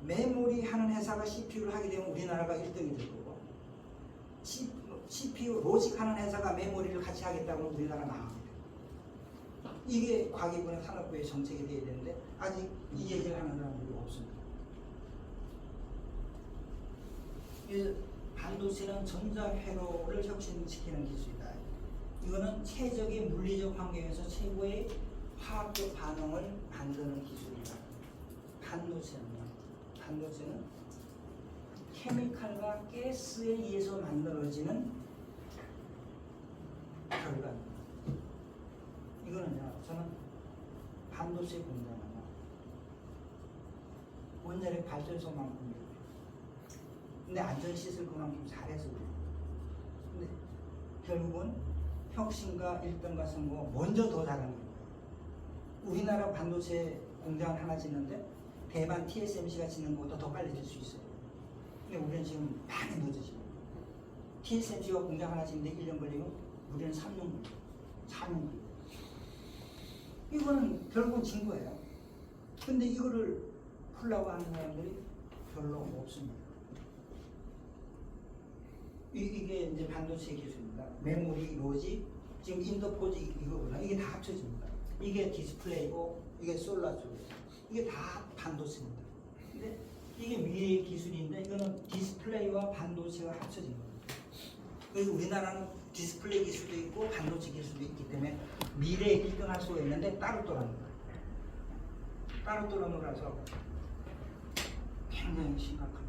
메모리 하는 회사가 CPU를 하게 되면 우리나라가 1등이 될 거고, CPU 로직하는 회사가 메모리를 같이 하겠다고 하면 우리나라 망합니다. 이게 과기부나 산업부의 정책이 되어야 되는데 아직 이 얘기를 하는 사람들이 없습니다. 그래서 반도체는 전자회로를 혁신시키는 기술이다. 이거는 최적의 물리적 환경에서 최고의 화학적 반응을 만드는 기술이다. 반도체는 케미칼과 가스에 의해서 만들어지는 결과입니다. 이거는요, 저는 반도체 공장은 원자력 발전소만큼 근데 안전시설 그만큼 잘해서 그래요. 근데 결국은 혁신과 1등과 선거 먼저 더 잘하는 거예요. 우리나라 반도체 공장을 하나 짓는데 대만 TSMC가 짓는 것보다 더 빨리 짓을 수 있어요. 근데 우리는 지금 많이 늦어지고 TSMC가 공장 하나 짓는데 1년 걸리고 우리는 3년 걸리고 4년 걸리고 이거는 결국은 진 거예요. 근데 이거를 풀라고 하는 사람들이 별로 없습니다. 이게 이제 반도체 기술입니다. 메모리, 로직, 지금 인터포지 이거구나. 이게 다 합쳐집니다. 이게 디스플레이고 이게 솔라 쪽이에요. 이게 다 반도체입니다. 근데 이게 미래의 기술인데 이거는 디스플레이와 반도체가 합쳐진 겁니다. 그래서 우리나라는 디스플레이 기술도 있고 반도체 기술도 있기 때문에 미래에 1등 할 수가 있는데 따로 떠납니다. 따로 떠넘어가서 굉장히 심각합니다.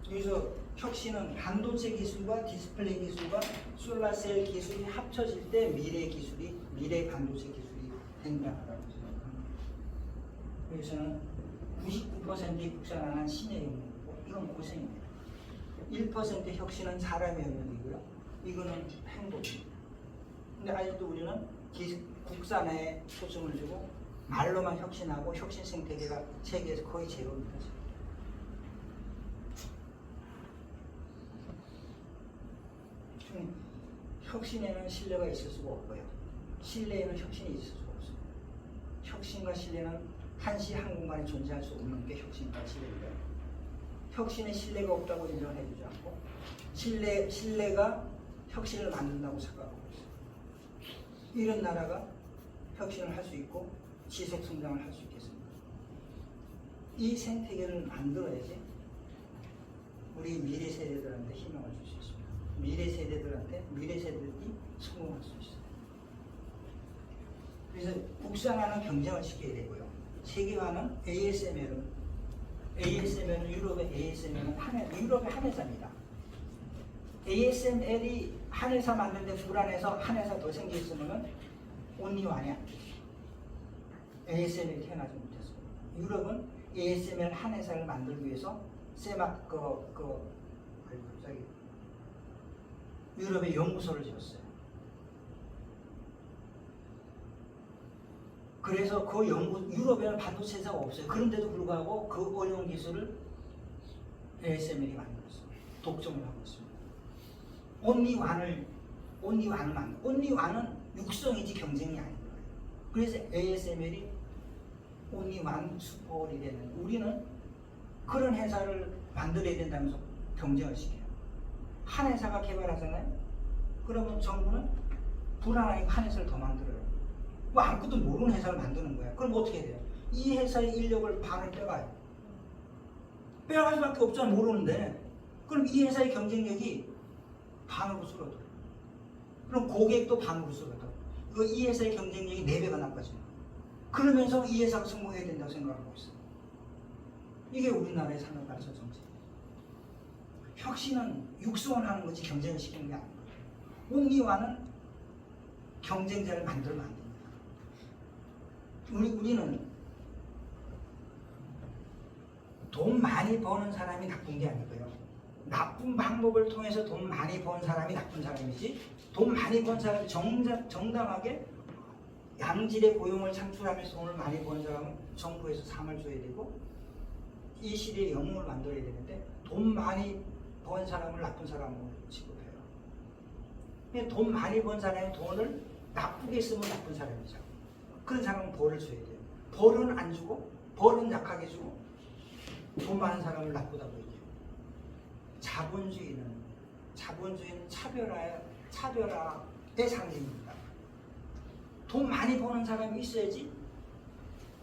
그래서 혁신은 반도체 기술과 디스플레이 기술과 솔라셀 기술이 합쳐질 때 미래의 기술이, 미래의 반도체 기술이 된다라고 생각합니다. 그래서 99%의 국산화는 신의 영역이고 이건 고생입니다. 1% 혁신은 사람의 영역이고요. 이거는 행복입니다. 근데 아직도 우리는 국산화에 초점을 두고 말로만 혁신하고 혁신 생태계가 세계에서 거의 제로입니다. 혁신에는 신뢰가 있을 수가 없고요. 신뢰에는 혁신이 있을 수가 없습니다. 혁신과 신뢰는 한시 한공간에 존재할 수 없는 게 혁신과 신뢰인데 혁신에 신뢰가 없다고 인정을 해주지 않고 신뢰가 혁신을 만든다고 생각하고 있어요. 이런 나라가 혁신을 할 수 있고 지속 성장을 할 수 있겠습니다. 이 생태계를 만들어야지 우리 미래 세대들한테 희망을 줄 수 있습니다. 미래 세대들이 성공할 수 있어요. 그래서 국산화는 경쟁을 시켜야 되고요. 세계화는 ASML은 유럽의 ASML은 유럽의 한 회사입니다. ASML이 한 회사 만드는데 불안해서 한 회사 더 생겨 있으면은 온리완이 안 되죠. ASML이 태어나지 못했어요. 유럽은 ASML 한 회사를 만들기 위해서 유럽의 연구소를 지었어요. 그래서 그 유럽에는 반도체 회사가 없어요. 그런데도 불구하고 그 어려운 기술을 ASML이 만들었어요. 독점을 하고 있습니다. 온리완은 육성이지 경쟁이 아닌 거예요. 그래서 ASML이 온리완 슈퍼홀이 되는, 우리는 그런 회사를 만들어야 된다면서 경쟁을 시켜요. 한 회사가 개발하잖아요. 그러면 정부는 불안하니까 한 회사를 더 만들어요. 뭐 아무것도 모르는 회사를 만드는 거야. 그럼 어떻게 해야 돼요? 이 회사의 인력을 반을 빼가요. 빼갈 수밖에 없잖아, 모르는데. 그럼 이 회사의 경쟁력이 반으로 줄어들어요. 그럼 고객도 반으로 줄어들어요. 이 회사의 경쟁력이 4배가 나빠집니다. 그러면서 이 회사가 성공해야 된다고 생각하고 있어요. 이게 우리나라의 산업 발전 정책이에요. 혁신은 육성을 하는 거지 경쟁을 시키는 게 아니에요. 온리와는 경쟁자를 만들면 안 됩니다. 우리는 돈 많이 버는 사람이 나쁜 게 아니고요. 나쁜 방법을 통해서 돈 많이 번 사람이 나쁜 사람이지, 돈 많이 번 사람이 정당하게 양질의 고용을 창출하면서 돈을 많이 버는 사람은 정부에서 상을 줘야 되고 이 시대에 영웅을 만들어야 되는데, 돈 많이 번 사람을 나쁜 사람으로 취급해요. 근데 돈 많이 번 사람이 돈을 나쁘게 쓰면 나쁜 사람이죠. 그런 사람은 벌을 줘야 돼요. 벌은 안 주고, 벌은 약하게 주고, 돈 많은 사람을 나쁘다고 얘기해요. 자본주의는 차별화의 상징입니다. 돈 많이 버는 사람이 있어야지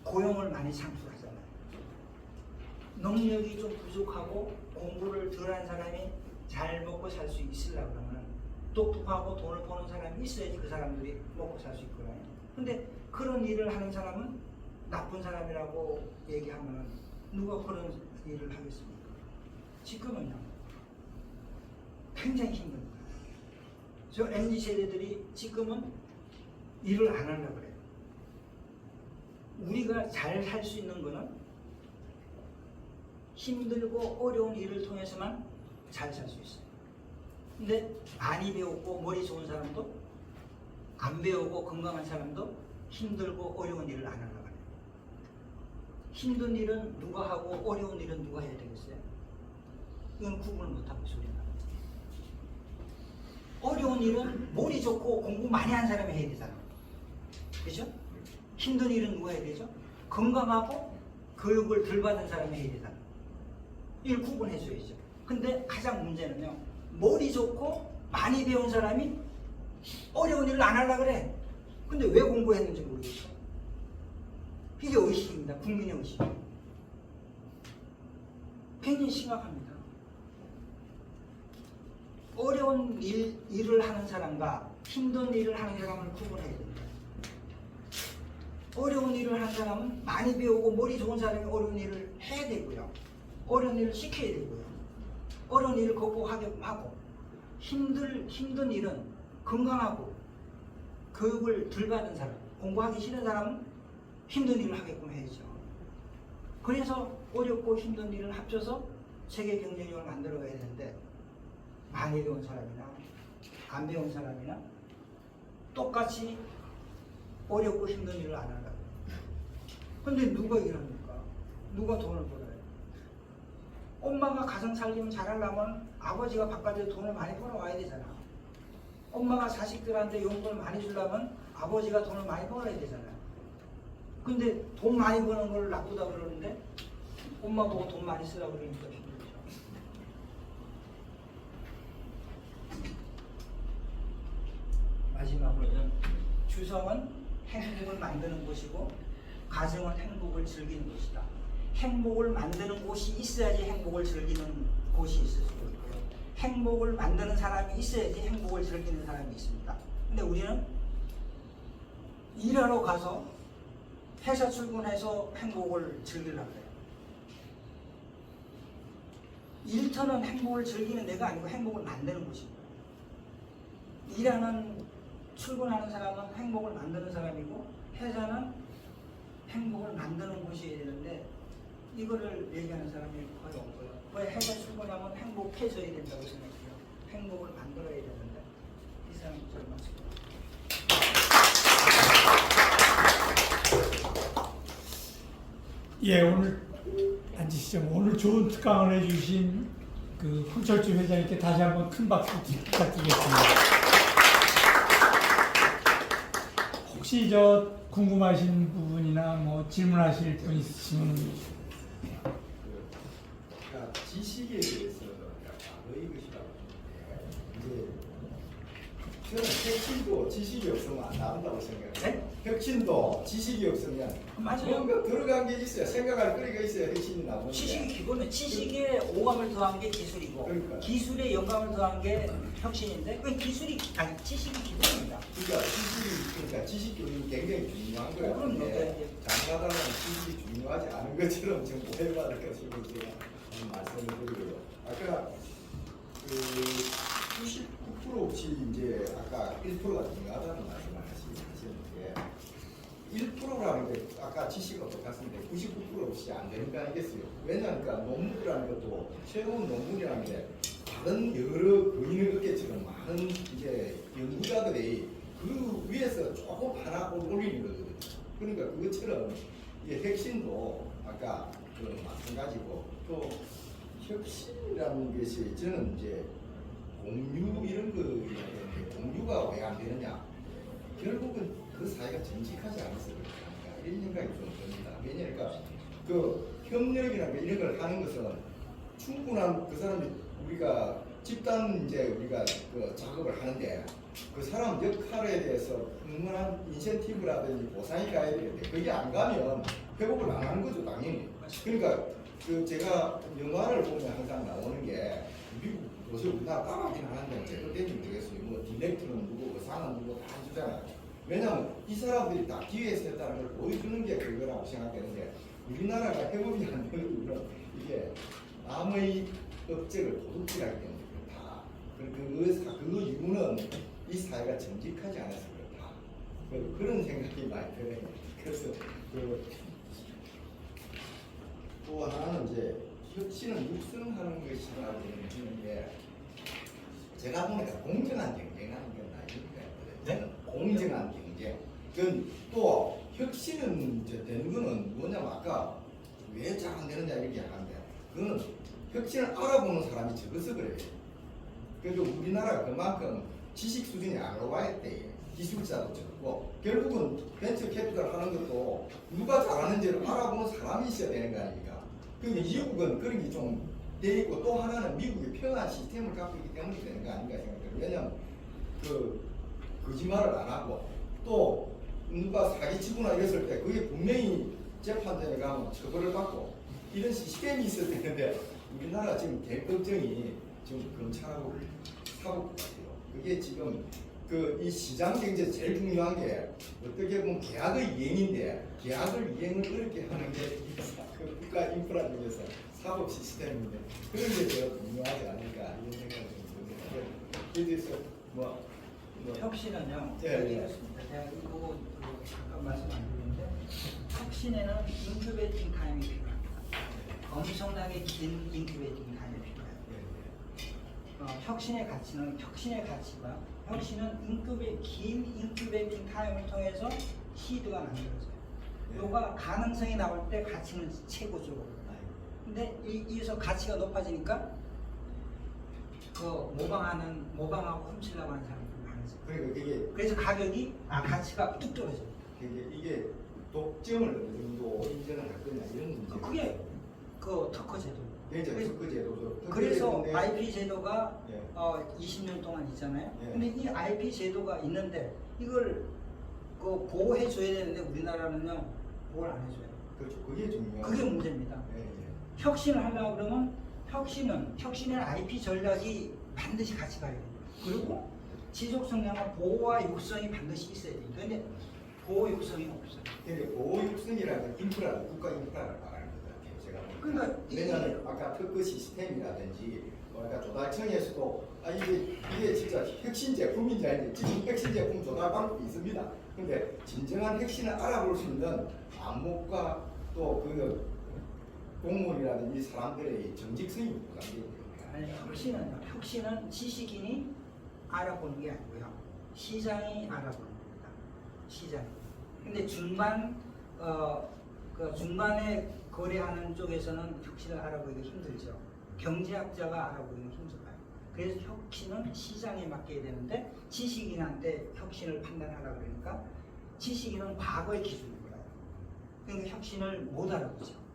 고용을 많이 창출하잖아요. 능력이 좀 부족하고 공부를 덜한 사람이 잘 먹고 살 수 있으려고 그러면 똑똑하고 돈을 버는 사람이 있어야지 그 사람들이 먹고 살 수 있거든요. 근데 그런 일을 하는 사람은 나쁜 사람이라고 얘기하면 누가 그런 일을 하겠습니까? 지금은요, 굉장히 힘듭니다. 저 MZ세대들이 지금은 일을 안 하려고 그래요. 우리가 잘 살 수 있는 거는 힘들고 어려운 일을 통해서만 잘 살 수 있어요. 근데 많이 배웠고 머리 좋은 사람도, 안 배우고 건강한 사람도 힘들고 어려운 일을 안 하려고 해요. 힘든 일은 누가 하고 어려운 일은 누가 해야 되겠어요? 이건 구분을 못하고 소리나. 어려운 일은 머리 좋고 공부 많이 한 사람이 해야 되잖아. 그죠? 힘든 일은 누가 해야 되죠? 건강하고 교육을 덜 받은 사람이 해야 되잖아. 이걸 구분해 줘야죠. 근데 가장 문제는요, 머리 좋고 많이 배운 사람이 어려운 일을 안 하려고 그래. 근데 왜 공부했는지 모르겠어. 이게 의식입니다. 국민의 의식. 굉장히 심각합니다. 어려운 일을 하는 사람과 힘든 일을 하는 사람을 구분해야 됩니다. 어려운 일을 하는 사람은 많이 배우고 머리 좋은 사람이 어려운 일을 해야 되고요. 어려운 일을 시켜야 되고요. 어려운 일을 극복하게끔 하고, 힘든 일은 건강하고 교육을 덜 받은 사람, 공부하기 싫은 사람은 힘든 일을 하게끔 해야죠. 그래서 어렵고 힘든 일을 합쳐서 세계 경쟁력을 만들어 가야 되는데, 많이 배운 사람이나 안 배운 사람이나 똑같이 어렵고 힘든 일을 안 하려고. 근데 누가 일합니까? 누가 돈을 벌어요? 엄마가 가정 살림을 잘하려면 아버지가 바깥에 돈을 많이 벌어와야 되잖아. 엄마가 자식들한테 용돈을 많이 주려면 아버지가 돈을 많이 벌어야 되잖아요. 근데 돈 많이 버는 걸 나쁘다고 그러는데 엄마 보고 돈 많이 쓰라고 그러니까 힘들죠. 마지막으로는 주성은 행복을 만드는 곳이고 가정은 행복을 즐기는 곳이다. 행복을 만드는 곳이 있어야지 행복을 즐기는 곳이 있을 수 있고요. 행복을 만드는 사람이 있어야지 행복을 즐기는 사람이 있습니다. 근데 우리는 일하러 가서 회사 출근해서 행복을 즐기려고 해요. 일터는 행복을 즐기는 데가 아니고 행복을 만드는 곳입니다. 출근하는 사람은 행복을 만드는 사람이고 회사는 행복을 만드는 곳이어야 되는데 이거를 얘기하는 사람이 거의 없고요. 왜 회사 출근하면 행복해져야 된다고 생각해요. 행복을 만들어야 되는데 이 사람이 잘 맞습니다. 예, 오늘 앉으시죠. 오늘 좋은 특강을 해주신 그 황철주 회장님께 다시 한번 큰 박수 부탁드리겠습니다. 혹시 궁금하신 부분이나 뭐 질문하실 분 있으시면. 그러니까 지식에 대해서 과거의 것이라고 하는데, 이제 저는 혁신도 지식이 없으면 안 나온다고 생각해요. 네? 혁신도 지식이 없으면 맞아요. 뭔가 들어간 게 있어야, 생각할 거리가 있어야 혁신이 나오는데. 지식이 기본은 지식에 오감을 더한 게 기술이고 그러니까. 기술에 영감을 더한 게 혁신인데 그 지식이 기본입니다. 그러니까 지식 교육이 굉장히 중요한 거예요. 그럼요. 근데 장사다는 지식이 중요하지 않은 것처럼 좀 오해받을 것이고 제가 한번 말씀을 드리고요. 아까 그 99% 없이 이제 아까 1%가 중요하다는 말씀을 하셨는데 1%라는 게 아까 지식과 똑같은데 99% 없이 안 되는 거 아니겠어요? 왜냐하니까 논문이라는 것도 새로운 논문이라는 게 다른 여러 보이는 업계처럼 많은 이제 연구자들이 그 위에서 조금 하나 올리는 거거든요. 그러니까 그것처럼 이게 핵심도 아까 그 마찬가지고 또 혁신이라는 것이 저는 이제 공유 이런 거 이야기하는데 공유가 왜 안 되느냐? 결국은 그 사회가 정직하지 않아서 그렇다. 이런 생각이 좀 듭니다. 왜냐니까 그 협력이나 이런 걸 하는 것은 충분한 그 사람이 우리가 집단 이제 우리가 그 작업을 하는데 그 사람 역할에 대해서 충분한 인센티브라든지 보상이 가야 되는데 그게 안 가면 회복을 안 하는 거죠 당연히. 그러니까 그 제가 영화를 보면 항상 나오는 게 미국 요새 우리나라 따라하긴 하는데 제대로 된지 모르겠어요. 뭐 디렉터는 누구, 상은 누구 다 해주잖아요. 왜냐하면 이 사람들이 다 기회에서 했다는 걸 보여주는 게 그거라고 생각되는데 우리나라가 회복이 안 되는 이유는 이게 남의 업적을 도둑질하기 때문에 그렇다. 그 이유는 이 사회가 정직하지 않아서 그렇다. 그런 생각이 많이 들어요. 그래서 또 하나는 이제 혁신은 육성하는 것이라고 하는데 제가 보니까 공정한 경쟁하는 게 아닙니까? 공정한 경쟁. 그건 또 혁신은 이제 되는 거는 뭐냐면 아까 왜 잘 안 되느냐 이렇게 하는데 그거는 혁신을 알아보는 사람이 적어서 그래요. 그래도 우리나라가 그만큼 지식 수준이 안 올라갈 때 기술자도 적고 결국은 벤처 캐피탈 하는 것도 누가 잘하는지를 알아보는 사람이 있어야 되는 거 아닙니까? 그러니까 미국은 그런 게 좀 돼 있고 또 하나는 미국이 평화한 시스템을 갖고 있기 때문에 되는 거 아닌가 생각해요. 왜냐하면 그 거짓말을 안 하고 또 누가 사기치거나 이랬을 때 그게 분명히 재판장에 가면 처벌을 받고 이런 시스템이 있어야 되는데 우리나라 지금 대걱정이 지금 검찰하고 사법 같아요. 그게 지금 그 이 시장 경제 제일 중요한 게 어떻게 보면 계약의 이행인데 계약을 이행을 어렵게 하는 게 그 국가 인프라 중에서 사법 시스템인데 그런 게 더 중요하지 않을까 이런 생각이 좀 듭니다. 그래서 혁신은요. 예, 예. 이렇습니다. 제가 이거 잠깐 말씀 안 드렸는데 혁신에는 인큐베이팅 타임이 필요합니다. 엄청나게 긴 인큐베이팅 타임이 필요해요. 혁신의 가치는 긴 인큐베이팅 타임을 통해서 시드가 만들어져요. 요가 가능성이 나올 때 가치는 최고죠. 근데 이에서 가치가 높아지니까 그 모방하고 훔치려고 하는 사람들이 많아져요. 그러니까 이게 그래서 가치가 뚝 떨어져요. 이게 독점을 어느 정도 인정을 할 거냐 이런 문제. 그게 그 특허 제도. 이제 특허 제도죠. 그래서 IP 제도가 예. 20년 동안 있잖아요. 예. 근데 이 IP 제도가 있는데 이걸 그 보호해 줘야 되는데 우리나라는요 보호를 안 해줘요. 그렇죠. 그게 중요해요. 그게 문제입니다. 예, 예. 혁신을 하려고 그러면 혁신의 IP 전략이 반드시 같이 가야 돼요. 그리고 지속 성장과 보호와 육성이 반드시 있어야 돼요. 그런데 보호 육성이 없어요. 근데 보호 육성이라는 인프라를 국가 인프라를 말하는 것 같아요. 제가 보니까. 그러니까 왜냐하면 아까 특허 시스템이라든지 아까 조달청에서도 이게 진짜 혁신 제품인지 아닌지 지금 혁신 제품 조달 방법이 있습니다. 근데 진정한 혁신을 알아볼 수 있는 안목과 또 그 공무원이라든지 사람들의 정직성이 부담되기 때문에. 아니, 혁신은 지식인이 알아보는 게 아니고요. 시장이 알아보는 겁니다. 시장. 근데 중간에 거래하는 쪽에서는 혁신을 알아보기가 힘들죠. 경제학자가 알아보기가 힘들어요. 그래서 혁신은 시장에 맡겨야 되는데 지식인한테 혁신을 판단하라 그러니까 지식인은 과거의 기준을 몰라요. 그러니까 혁신을 못 알아보죠.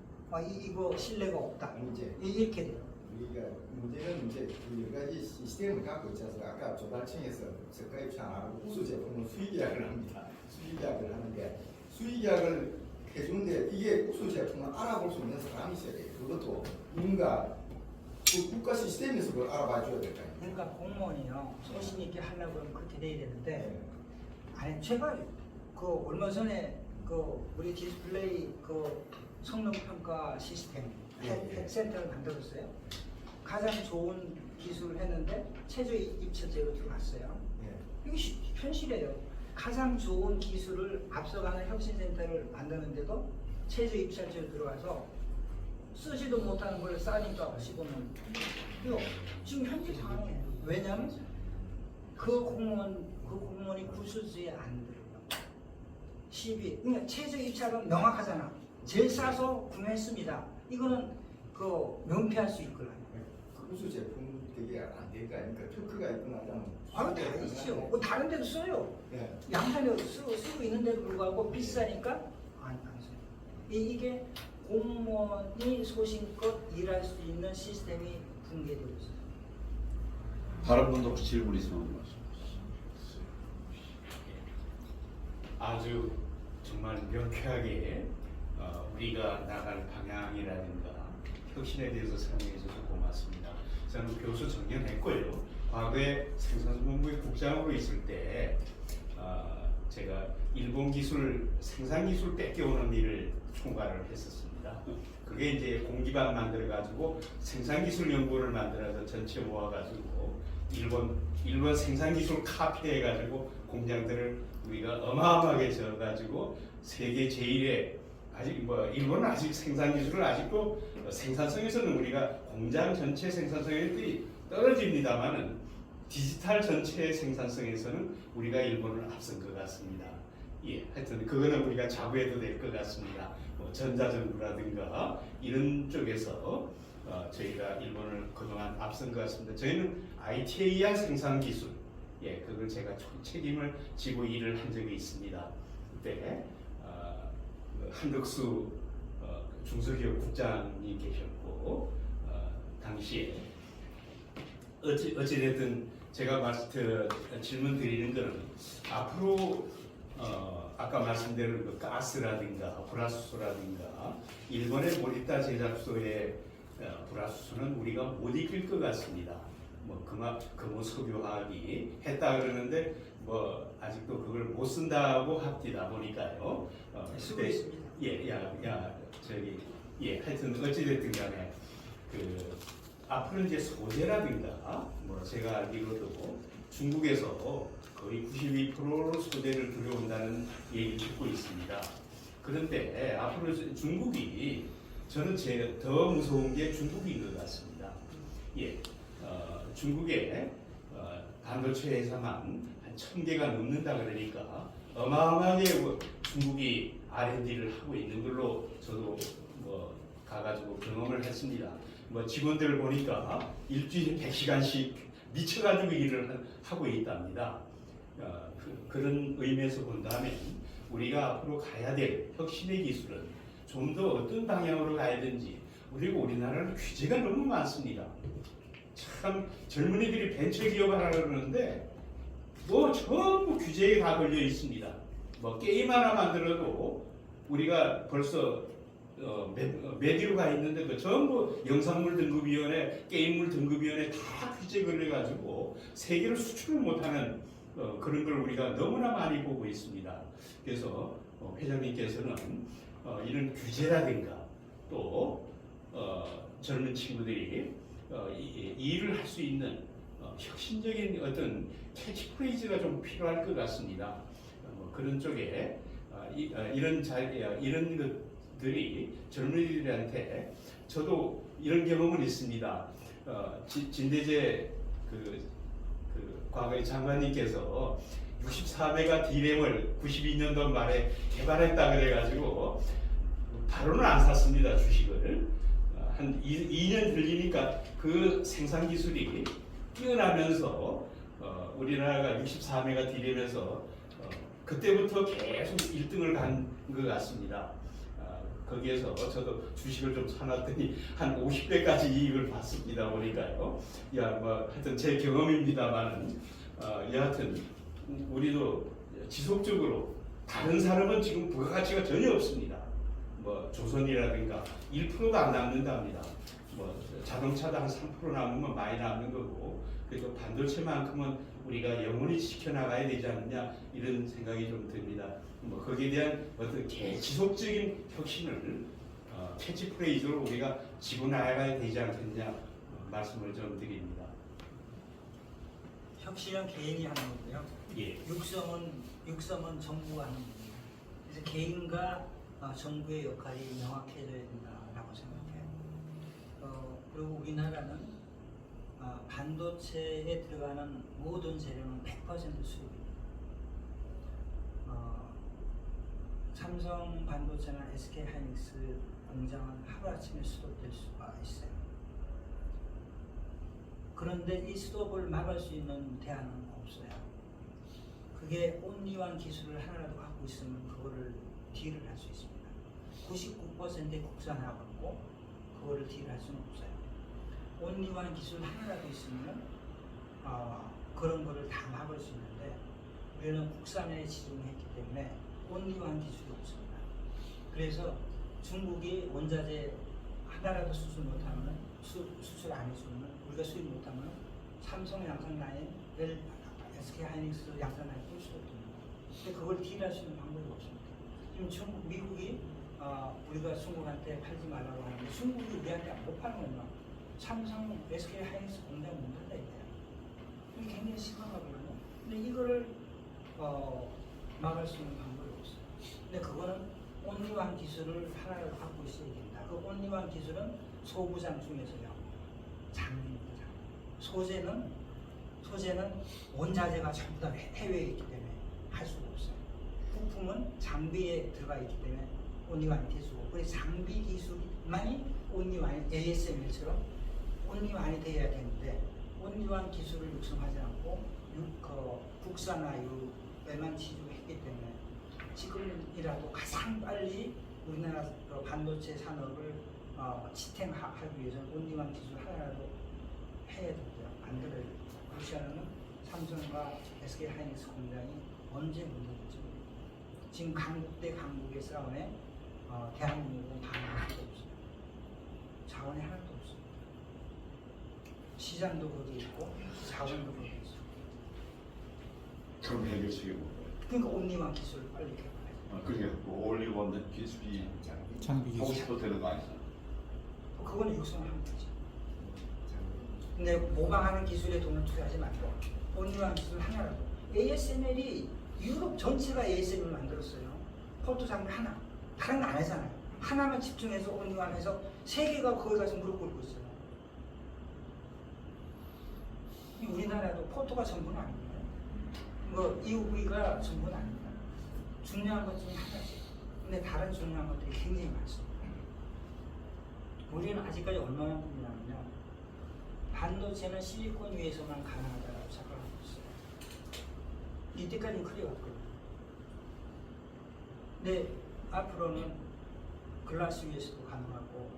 이거 신뢰가 없다. 이렇게 돼요. 우리가 문제는 이제 그 여러 가지 시스템을 갖고 있어서 아까 조달청에서 저가 입찰 안 하고 우수 제품은 수의계약을 합니다. 수의계약을 하는데 수의계약을 해주는데 이게 우수 제품을 알아볼 수 있는 사람이 있어야 돼요. 그것도 누군가 그 국가 시스템에서 그걸 알아봐 줘야 될 거 아니에요. 그러니까 공무원이요 소신 있게 하려고 하면 그렇게 돼야 되는데 네. 아니 제가 그 얼마 전에 그 우리 디스플레이 그 성능 평가 시스템 핵센터를 만들었어요. 가장 좋은 기술을 했는데 최저 입찰제로 들어갔어요. 이게 현실이에요. 가장 좋은 기술을 앞서가는 혁신센터를 만드는데도 최저 입찰제로 들어가서 쓰지도 못하는 걸 싸니까 시보면 이거 지금 현재 상황이에요. 왜냐하면 그 공무원이 구술수에 안 들어요. 시비 그러니까 최저 입찰은 명확하잖아. 제일 싸서 구매했습니다. 이거는 그 명피할 수 있거든요. 금수 제품 그게 안 될 거 아닙니까? 특허가 있거나 하면. 아, 다 있죠. 뭐 다른 데도 써요. 네. 양산에 쓰고 있는데도 불구하고 비싸니까 안 써요. 이게 공무원이 소신껏 일할 수 있는 시스템이 붕괴되고 있어요. 다른 분도 혹시 질문 있으면 말씀하세요. 아주 정말 명쾌하게 우리가 나갈 방향이라든가 혁신에 대해서 설명해 주셔서 고맙습니다. 저는 교수 정년했고요. 과거에 생산본부의 국장으로 있을 때 제가 일본 기술, 생산 기술 뺏겨오는 일을 총괄을 했었습니다. 그게 이제 공기반 만들어 가지고 생산 기술 연구를 만들어서 전체 모아 가지고 일본 생산 기술 카피해 가지고 공장들을 우리가 어마어마하게 져 가지고 세계 제일의 아직 일본은 아직 생산 기술을 아직도 생산성에서는 우리가 공장 전체 생산성이 떨어집니다만은 디지털 전체 생산성에서는 우리가 일본을 앞선 것 같습니다. 예, 하여튼 그거는 우리가 자부해도 될 것 같습니다. 전자전구라든가 이런 쪽에서 저희가 일본을 그동안 앞선 것 같습니다. 저희는 ITAR 생산 기술, 예, 그걸 제가 책임을 지고 일을 한 적이 있습니다. 그때 한덕수 중소기업 국장이 계셨고 당시에 어찌됐든 제가 질문 드리는 것은 앞으로 아까 말씀드린 그 가스라든가 불화수소라든가 일본의 모리타 제작소의 불화수소는 우리가 못 이길 것 같습니다. 금호석유화학이 했다 그러는데 아직도 그걸 못 쓴다고 합니다. 보니까요. 쓰고 있습니다. 하여튼 어찌됐든 간에 앞으로 이제 소재라든가 제가 알기로도 중국에서 거의 92%로 소재를 들여온다는 얘기를 듣고 있습니다. 그런데 앞으로 중국이 저는 더 무서운 게 중국인 것 같습니다. 예, 중국의 반도체 회사만 한 1000개가 넘는다 그러니까 어마어마하게 중국이 R&D를 하고 있는 걸로 저도 가가지고 경험을 했습니다. 직원들 보니까 일주일에 100시간씩 미쳐가지고 일을 하고 있답니다. 그런 의미에서 본다면 우리가 앞으로 가야 될 혁신의 기술은 좀 더 어떤 방향으로 가야 되는지. 그리고 우리나라는 규제가 너무 많습니다. 참 젊은이들이 벤처기업을 하려고 그러는데 전부 규제에 다 걸려 있습니다. 게임 하나 만들어도 우리가 벌써 메디로 가 있는데 그 전부 영상물 등급위원회, 게임물 등급위원회 다 규제 걸려가지고 세계로 수출을 못하는 그런 걸 우리가 너무나 많이 보고 있습니다. 그래서 회장님께서는 이런 규제라든가 또 젊은 친구들이 일을 할 수 있는 혁신적인 어떤 캐치프레이즈가 좀 필요할 것 같습니다. 그런 쪽에 이런 것들이 젊은이들한테 저도 이런 경험은 있습니다. 진대재 과거의 장관님께서 64메가 D램을 92년도 말에 개발했다 그래가지고 바로는 안 샀습니다. 주식을 한 2년 걸리니까 그 생산 기술이 뛰어나면서 우리나라가 64메가 D램에서 그때부터 계속 1등을 간 것 같습니다. 거기에서 저도 주식을 좀 사놨더니 한 50배까지 이익을 봤습니다. 보니까요. 하여튼 제 경험입니다만은 여하튼 우리도 지속적으로 다른 사람은 지금 부가가치가 전혀 없습니다. 조선이라든가 1%도 안 남는답니다. 자동차도 한 3% 남으면 많이 남는 거고, 그래서 반도체만큼은 우리가 영원히 지켜나가야 되지 않느냐 이런 생각이 좀 듭니다. 거기에 대한 어떤 지속적인 혁신을 캐치프레이즈로 우리가 지고 나가야 되지 않겠냐 말씀을 좀 드립니다. 혁신은 개인이 하는 거고요. 예. 육성은 정부가 하는 겁니다. 그래서 개인과 정부의 역할이 명확해져야 된다라고 생각해요. 그리고 우리나라는 반도체에 들어가는 모든 재료는 100% 수입입니다. 삼성 반도체나 SK 하이닉스 공장은 하루아침에 수도될 수가 있어요. 그런데 이 스톱을 막을 수 있는 대안은 없어요. 그게 온리완 기술을 하나라도 갖고 있으면 그거를 딜을 할 수 있습니다. 99%의 국산화하고 그거를 딜을 할 수는 없어요. 온리완 기술 하나라도 있으면 그런 거를 다 막을 수 있는데 우리는 국산에 치중했기 때문에 온리완 기술이 없습니다. 그래서 중국이 원자재 하나라도 수출 못하면 수출 안 해주면 우리가 수입 못하면 삼성 양산 라인, SK 하이닉스 양산 라인 볼 수가 없습니다. 근데 그걸 딜할 수 있는 방법이 없습니다. 지금 미국이 우리가 중국한테 팔지 말라고 하는데 중국이 우리한테 못 파는 건가? 삼성, SK 하이닉스 공장 못 한다 이거야. 이게 굉장히 심각하거든요. 근데 이거를 막을 수 있는 방법이 없어요. 근데 그거는 온리완 기술을 하나를 갖고 있어야 된다. 그 온리완 기술은 소부장 중에서요. 장비입니다. 소재는 원자재가 전부 다 해외에 있기 때문에 할 수가 없어요. 부품은 장비에 들어가 있기 때문에 온리완이 될 수가 없고 그래서 장비 기술만이 온리완이 ASML처럼 온리완이 돼야 되는데 온리완 기술을 육성하지 않고 국산화에만 치중했기 때문에 지금이라도 가장 빨리 우리나라 반도체 산업을 지탱하기 위해서는 온리완 기술 하나라도 해야 됩니다. 만들어야 됩니다. 그렇지 않으면 삼성과 SK 하이닉스 공장이 언제 문제겠죠? 지금 강국 대 강국의 싸움에 대한민국은 반응할 수 없어요. 자원이 하나도 없습니다. 시장도 거기 있고 자원도 거기 있어요. 그럼 해결책이 뭐예요? 그러니까 온리완 기술을 빨리 개발해야 돼요. 그게 올리원 기술이 장비 하고 기술. 싶을 때는 아니잖아. 그거는 육성하면 되죠. 근데 모방하는 기술에 돈을 투자하지 말고 온리완 기술 하나라도 ASML이 유럽 전체가 ASML을 만들었어요. 포토 장비 하나. 다른 거 안 하잖아요. 하나만 집중해서 온리완해서 세계가 거기 가서 무릎 꿇고 있어요. 우리나라도 포토가 전부는 아니에요. EUV가 전부는 아닙니다. 중요한 것 중에 하나지. 근데 다른 중요한 것들이 굉장히 많습니다. 우리는 아직까지 얼마만큼이냐면요. 반도체는 실리콘 위에서만 가능하다고 생각하고 있어요. 이때까지는 그래 왔거든요. 근데 앞으로는 글라스 위에서도 가능하고,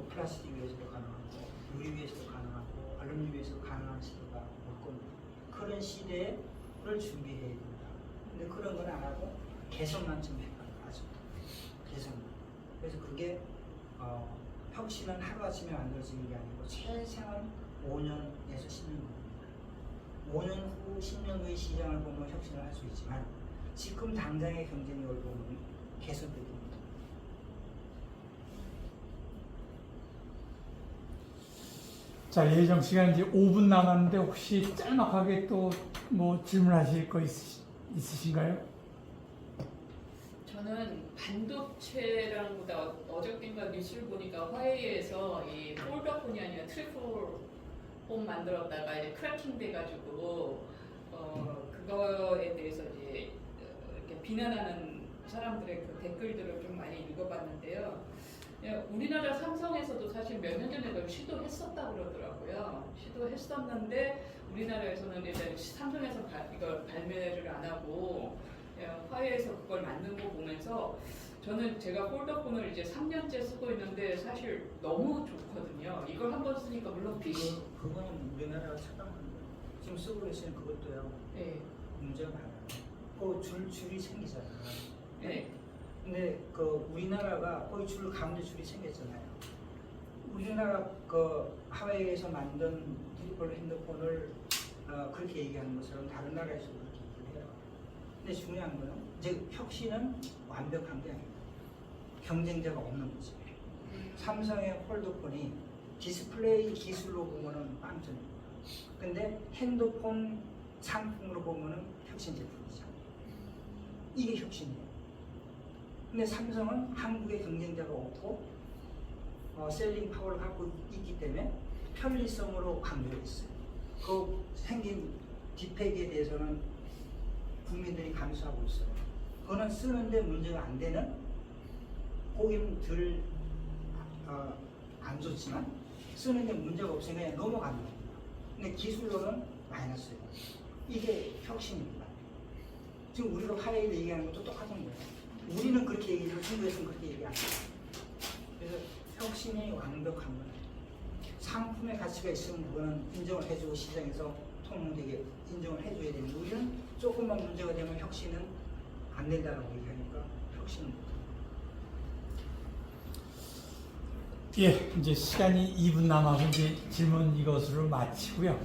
플라스틱 위에서도 가능하고, 유리 위에서도 가능하고, 알루미늄 위에서도 가능한 시대가 올 겁니다. 그런 시대를 준비해야 된다. 근데 그런 건 안 하고 개선만 좀 해가지고 개선만. 그래서 그게 혁신은 하루아침에 만들어지는 게 아니고 최소한 5년에서 10년 겁니다. 5년 후, 10년 후의 시장을 보면 혁신을 할 수 있지만 지금 당장의 경쟁력을 보면 개선되게 됩니다. 자, 예정 시간 이제 5분 남았는데 혹시 짤막하게 또 뭐 질문하실 거 있으신가요? 저는 반도체라는 것보다 어저께인가 뉴스를 보니까 화웨이에서 이 폴더폰이 아니라 트리플폰 만들었다가 이제 크래킹 돼가지고 그거에 대해서 이제 이렇게 비난하는 사람들의 그 댓글들을 좀 많이 읽어봤는데요. 우리나라 삼성에서도 사실 몇 년 전에 그걸 시도했었다고 그러더라고요. 시도했었는데 우리나라에서는 이제 삼성에서 이걸 발매를 안 하고 화웨이에서 그걸 만든 거 보면서 저는 제가 폴더폰을 이제 3년째 쓰고 있는데 사실 너무 좋거든요. 이걸 한번 쓰니까 물론 PC 그거는 우리나라가 착각하는 거예요. 지금 쓰고 계시는 그것도요. 네. 문제가 많아요. 줄이 생기잖아요. 네. 근데 우리나라가 거의 가운데 줄이 생겼잖아요. 우리나라 하와이에서 만든 트리플 핸드폰을 그렇게 얘기하는 것처럼 다른 나라에서도 그렇게 얘기를 해요. 근데 중요한 거는 이제 혁신은 완벽한 게 아닙니다. 경쟁자가 없는 거지. 삼성의 폴더폰이 디스플레이 기술로 보면은 빵점입니다. 근데 핸드폰 상품으로 보면은 혁신 제품이죠. 이게 혁신이에요. 근데 삼성은 한국에 경쟁자가 없고 셀링 파워를 갖고 있기 때문에 편리성으로 강조를 했어요. 그 생긴 디펙에 대해서는 국민들이 감수하고 있어요. 그거는 쓰는데 문제가 안 되는 보기는 덜 안 좋지만 쓰는데 문제가 없으니까 넘어가는 겁니다. 근데 기술로는 마이너스예요. 이게 혁신입니다. 지금 우리가 화웨이를 얘기하는 것도 똑같은 거예요. 우리는 그렇게 얘기하고 중국에서는 그렇게 얘기 안 해요. 그래서 혁신이 완벽한 거예요. 상품의 가치가 있으면 그거는 인정을 해주고 시장에서 통용되게 인정을 해줘야 되는데 우리는 조금만 문제가 되면 혁신은 안 된다라고 얘기하니까 혁신은 못합니다. 예, 이제 시간이 2분 남아서 이제 질문 이것으로 마치고요.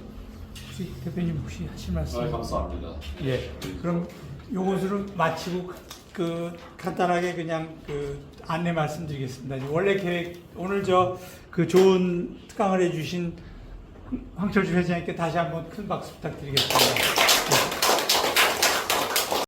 혹시 대표님 혹시 하실 말씀? 감사합니다. 예, 그럼 요것으로 마치고 그 간단하게 그냥 그 안내 말씀드리겠습니다. 원래 계획 오늘 그 좋은 특강을 해주신 황철주 회장님께 다시 한번 큰 박수 부탁드리겠습니다.